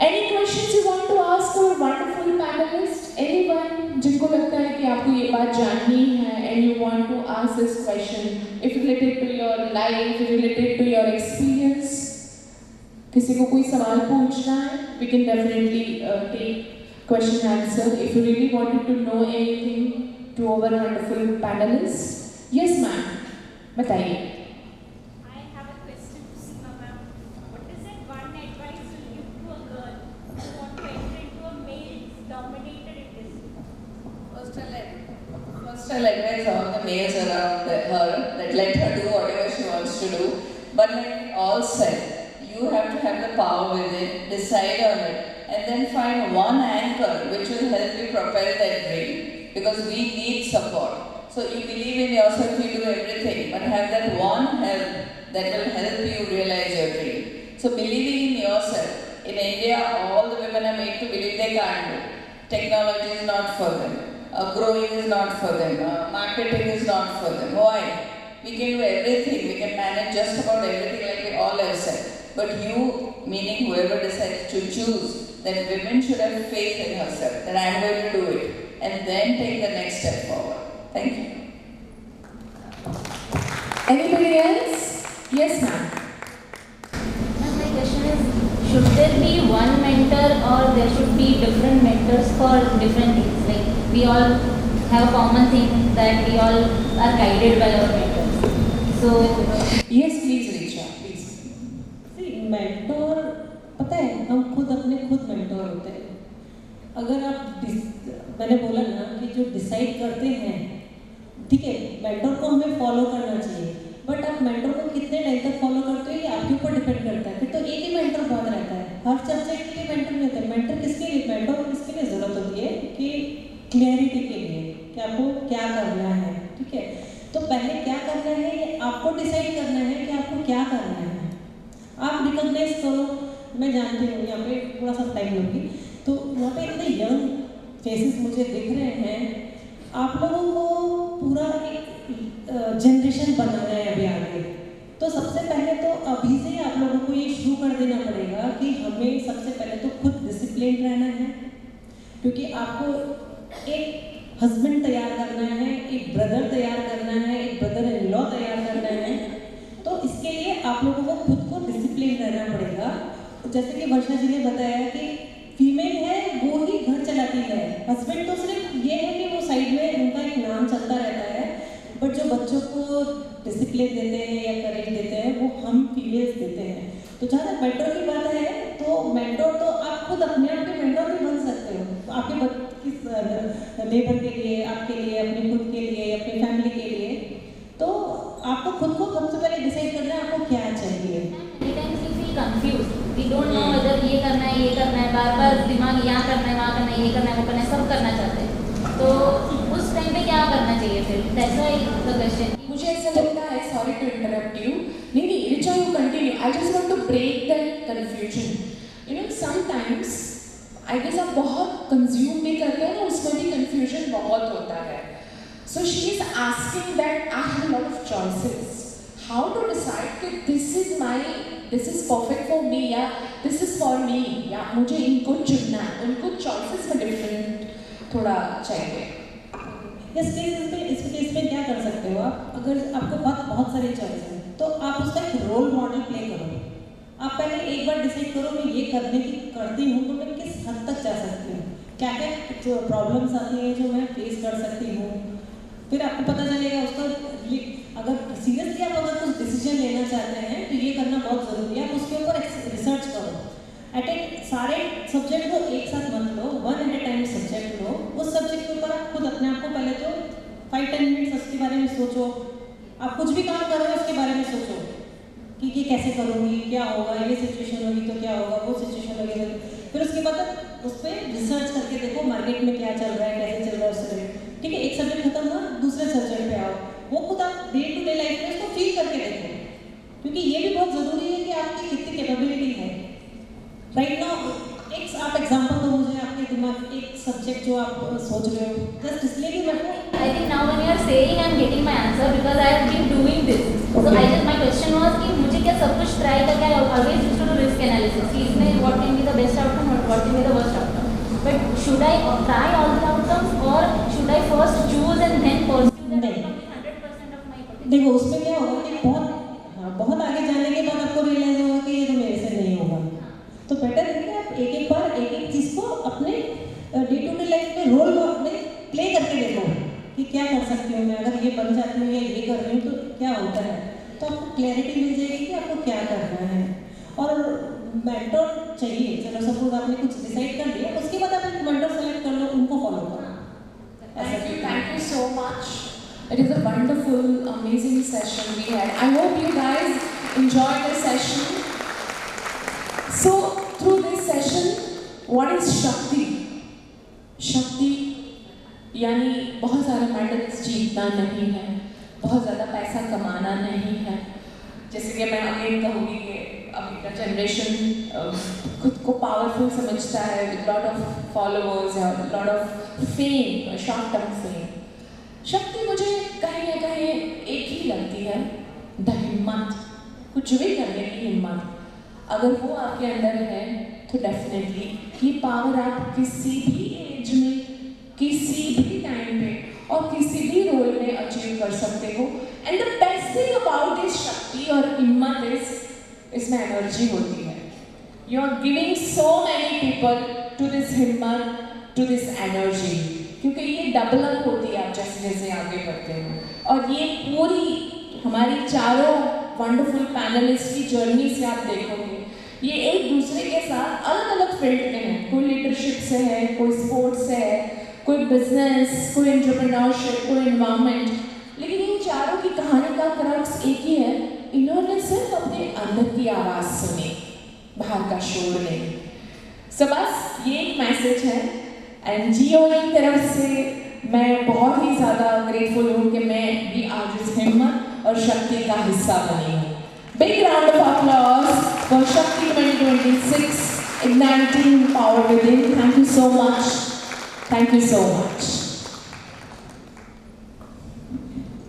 Any questions you want to ask our wonderful panelist? Anyone जिनको लगता है कि आपको ये बात जाननी है and you want to ask this question if related to your life, related to your experience, किसी को कोई सवाल पूछना है, we can definitely take question answer if you really wanted to know anything to our wonderful panelists. Yes, ma'am. बताइए. I have a question to Seema ma'am. What is that one advice you give to a girl who want to enter into a male-dominated industry? First, I'll advise all the males around her that let her do whatever she wants to do. But like all said, you have to have the power within, decide on it, and then find one anchor which will help you propel that dream. Because we need support. So you believe in yourself, you do everything, but have that one help that will help you realize your dream. So believing in yourself. In India, all the women are made to believe they can't do. Technology is not for them. Growing is not for them. Marketing is not for them. Why? We can do everything. We can manage just about everything like we all have said. But you, meaning whoever decides to choose, that women should have faith in herself, that I am going to do it. And then take the next step forward. Thank you. Anybody else? Yes, ma'am. My question is, should there be one mentor or there should be different mentors for different things? Like we all have a common thing that we all are guided by our mentors. So yes, please, Richa, please. See, mentor, पता है हम खुद अपने खुद mentor होते हैं। अगर आप मैंने बोला ना कि जो डिसाइड करते हैं, ठीक है, मेंटर को हमें फॉलो करना चाहिए, बट आप मेंटर को कितने टाइम तक फॉलो करते हो ये आपके ऊपर डिपेंड करता है। फिर तो एक ही मेंटर बहुत रहता है, हर सब्जेक्ट के लिए मेंटर नहीं होता। मेंटर किसके लिए, मेंटर को किसके लिए ज़रूरत होती है कि क्लियरिटी के लिए कि आपको क्या करना है, ठीक है। तो पहले क्या करना है ये आपको डिसाइड करना है कि आपको क्या करना है। आप रिकॉग्नाइज करो, मैं जानती हूँ यहाँ पे थोड़ा सा टाइम लूँगी, तो वहाँ पे इतने यंग फेसेस मुझे दिख रहे हैं। आप लोगों को पूरा एक जनरेशन बनाना है अभी आगे, तो सबसे पहले तो अभी से आप लोगों को ये शुरू कर देना पड़ेगा कि हमें सबसे पहले तो खुद डिसिप्लिन रहना है, क्योंकि आपको एक हस्बैंड तैयार करना है, एक ब्रदर तैयार करना है, एक ब्रदर इन लॉ तैयार करना है। तो इसके लिए आप लोगों को खुद को डिसिप्लिन रहना पड़ेगा। जैसे कि वर्षा जी ने बताया कि फीमेल है वो ही घर चलाती है, हस्बैंड तो सिर्फ ये है कि वो साइड में उनका एक नाम चलता रहता है, बट जो बच्चों को डिसिप्लिन देते हैं या करेक्ट देते हैं वो हम फीमेल्स देते हैं। तो जहाँ तक मेंटर की बात है, तो मेंटर तो आप खुद अपने आप के मेंटर भी बन सकते हो। आपके किस लेबर के लिए, आपके लिए, अपने खुद के लिए, अपनी फैमिली के लिए, तो आपको खुद को सबसे पहले डिसाइड करना है आपको क्या चाहिए। Many times we feel confused. We don't know whether ये करना है, ये करना है, बार-बार दिमाग यहाँ करना है, वहाँ करना है, ये करना है, वो करना है, सब करना चाहते हैं। तो उस टाइम पे क्या करना चाहिए फिर? That's why the question. मुझे ऐसा लगता है, सॉरी टू इंटरप्ट यू, नहीं Richa you continue, I just want to break that confusion. You know sometimes I guess आप बहुत कंज्यूम भी करते हैं ना, उसमें भी कन्फ्यूजन बहुत होता है। So she is asking that I have lot of choices, how to decide कि this is perfect for me या दिस इज फॉर मी, या मुझे इनको चुनना है, उनको चॉइसेस में डिफरेंट थोड़ा चाहिए। इस केस में क्या कर सकते हो आप, अगर आपको बहुत सारी चॉइस है तो आप उसका एक रोल मॉडल प्ले करो। आप पहले एक बार डिसाइड करो मैं ये करती हूँ तो मैं किस हद तक जा सकती हूँ, क्या क्या जो प्रॉब्लम्स आती हैं जो मैं फेस कर सकती हूँ। फिर आपको पता चलेगा उसका, अगर सीरियसली आप अगर कुछ डिसीजन लेना चाहते हैं तो ये करना बहुत ज़रूरी है। आप उसके ऊपर रिसर्च करो, सारे सब्जेक्ट को एक साथ मत लो, 1 at a टाइम सब्जेक्ट लो। उस सब्जेक्ट के ऊपर आप खुद अपने आप को पहले तो 5-10 मिनट्स उसके बारे में सोचो। आप कुछ भी काम कर रहे हो उसके बारे में सोचो कि ये कैसे करूँगी, क्या होगा, ये सिचुएशन होगी तो क्या होगा, वो सिचुएशन होगी। फिर उसके बाद उस पर रिसर्च करके देखो मार्केट में क्या चल रहा है, कैसे चल रहा है उससे। ठीक है, एक सब्जेक्ट खत्म हुआ, दूसरे सब्जेक्ट पे आओ, वो खुद आप डे टू डे लाइफ में उसको फील करके देखो, क्योंकि ये भी बहुत ज़रूरी है कि आपकी कितनी कैपेबिलिटी है। राइट नाउ एक आप एग्जांपल दो मुझे, आपके दिमाग एक सब्जेक्ट जो आप सोच रहे हो, जस्ट इसलिए कि मैं I think now when you are saying I'm getting my answer because I have been doing this. So I just my question was कि मुझे क्या सब कुछ try करके I always used to do risk analysis कि इसमें what can be the best outcome or what can be the worst outcome. But should I try all the outcomes or should I first choose and then pursue that outcome 100% of my potential? देखो उसमें क्या होगा कि बहुत आगे जाने के बाद आपको रियलाइज होगा कि ये तो मेरे से नहीं होगा। तो बेटर है कि आप एक बार एक चीज़ को अपने डे टू डे लाइफ में रोल में प्ले करके देखो कि क्या कर सकती हूँ मैं, अगर ये बन जाती हूँ या ये कर रही हूँ तो क्या होता है। तो आपको क्लैरिटी मिल जाएगी कि आपको क्या करना है। और मेंटर चाहिए, चलो सपोज आपने कुछ डिसाइड कर लिया, उसके बाद आप एक मेंटर सेलेक्ट कर लो, उनको फॉलो करो। Thank you so much. It is a wonderful, amazing session we had. I hope you guys enjoyed the session. So, through this session, what is Shakti? Shakti यानी बहुत सारे मेडल्स जीतना नहीं है, बहुत ज़्यादा पैसा कमाना नहीं है। जैसे कि मैं अगेन कहूँगी कि अभी का जनरेशन खुद को पावरफुल समझता है विद लॉट ऑफ फॉलोअर्स या lot of fame, short term fame. शक्ति मुझे कहीं ना कहीं एक ही लगती है, द हिम्मत, कुछ भी करने की हिम्मत। अगर वो आपके अंदर है तो डेफिनेटली ये पावर आप किसी भी एज में, किसी भी टाइम पे और किसी भी रोल में अचीव कर सकते हो। And the best thing about this शक्ति और हिम्मत इसमें एनर्जी होती है। You are giving so many people to this हिम्मत, टू दिस एनर्जी, क्योंकि ये डबल अप होती है आप जैसे जैसे आगे बढ़ते हो। और ये पूरी हमारी चारों वंडरफुल पैनलिस्ट की जर्नी से आप देखोगे, ये एक दूसरे के साथ अलग अलग फील्ड में है। कोई लीडरशिप से है, कोई स्पोर्ट्स से है, कोई बिजनेस, कोई एंटरप्रेन्योरशिप, कोई एनवायरनमेंट, लेकिन इन चारों की कहानी का क्रक्स एक ही है, इन्होंने सिर्फ अपने अंदर की आवाज़ सुनी, बाहर का शोर नहीं। सो बस ये एक मैसेज है। एंड जियो की तरफ से मैं बहुत ही ज़्यादा ग्रेटफुल हूँ कि मैं भी आज इस हिम्मत और शक्ति का हिस्सा बनी हूँ। Big round of applause for शक्ति 2026 igniting power within. Thank you so much. Thank you so much.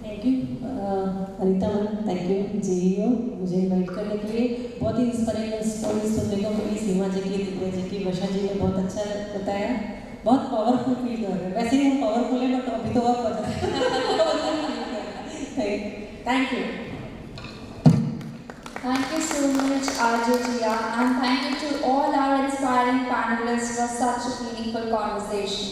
Thank you Anita ma'am, thank you Jio मुझे इनवाइट करने के लिए। बहुत ही इंस्पायरिंग स्टोरी सुनने को मिली, सीमा जी की, दिव्या जी की, वर्षा जी ने बहुत अच्छा बताया, बहुत पावरफुल फील कर रहे हैं। वैसे ही हम पावरफुल है बट अभी तो आप Thank you. Thank you so much, Arju Jia, and thank you to all our inspiring panelists for such a meaningful conversation.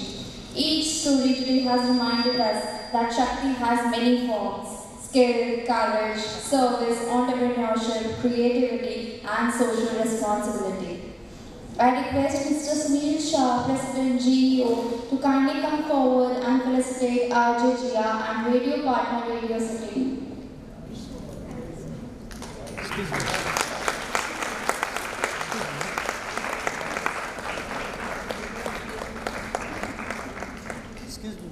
Each story today has reminded us that Shakti has many forms: skill, courage, service, entrepreneurship, creativity, and social responsibility. I request Mr. Sunil Shah, President GEO, to kindly come forward and felicitate RJ Jia and radio partner Radio City. Excuse me. Excuse me.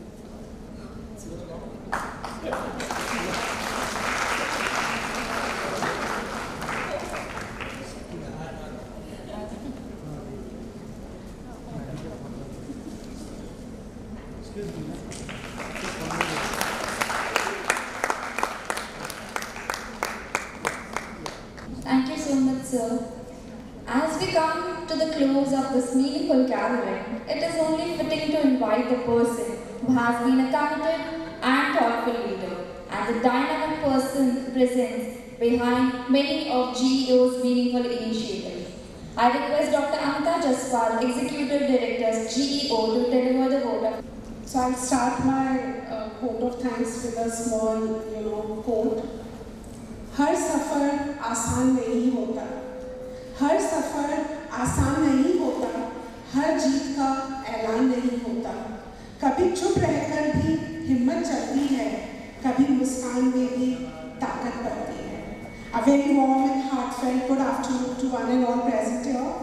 Excuse me. Thank you so much, sir. As we come to the close of this meaningful gathering, it is only fitting to invite the person who has been a committed and thoughtful leader and the dynamic person present behind many of GEO's meaningful initiatives. I request Dr. Amita Jaspal, Executive Director, GEO, to deliver the vote of. So I'll start my vote of thanks with a small, quote. हर सफ़र आसान नहीं होता, हर सफ़र आसान नहीं होता, हर जीत का ऐलान नहीं होता, कभी चुप रहकर भी हिम्मत चलती है, कभी मुस्कान में भी ताकत बढ़ती है. A very warm and heartfelt good afternoon to one and all present here.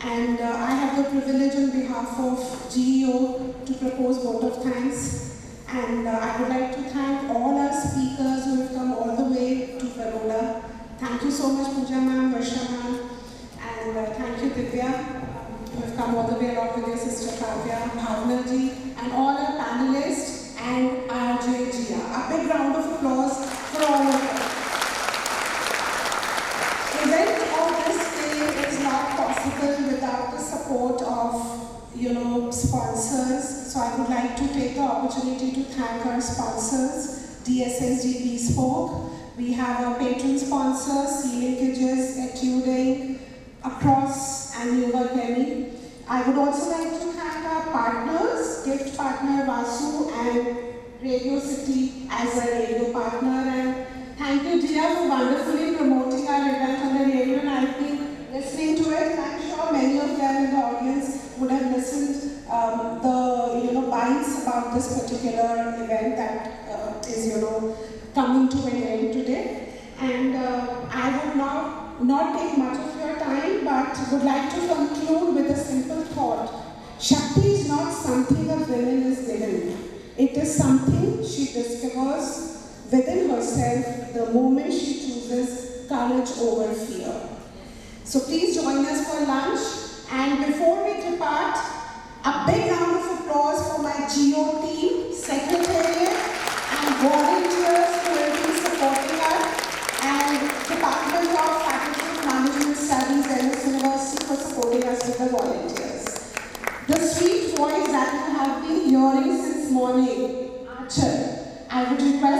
And I have the privilege on behalf of GEO to propose vote of thanks. And I would like to thank all our speakers who have come all the way to Baroda. Thank you so much, Pooja ma'am, Varsha ma'am, and thank you, Divya, who have come all the way along with your sister Kavya, Bhavna ji, and all our panelists and RJ Jia. A big round of applause for all of them. The event of this day is not possible without the support of sponsors. So I would like to take the opportunity to thank our sponsors, DSSG Bespoke. We have our patron sponsors, C-Linkages, Etuding, Across, and Yoga Kemi. I would also like to thank our partners, gift partner Vasu and Radio City as a radio partner. And thank you, Jia, for wonderfully promoting our event on the radio. And I've been listening to it. I'm sure many of them in the audience would have listened the bites about this particular event that is coming to an end today. And I would not take much of your time, but would like to conclude with a simple thought. Shakti is not something a woman is given. It is something she discovers within herself the moment she chooses courage over fear. So please join us for lunch. And before we depart, a big round of applause for my GEO team, secretariat, and volunteers who have been supporting us, and Department of Faculty of Management Studies, Dennis University, for supporting us with the volunteers. The sweet voice that you have been hearing since morning, Archer, I would request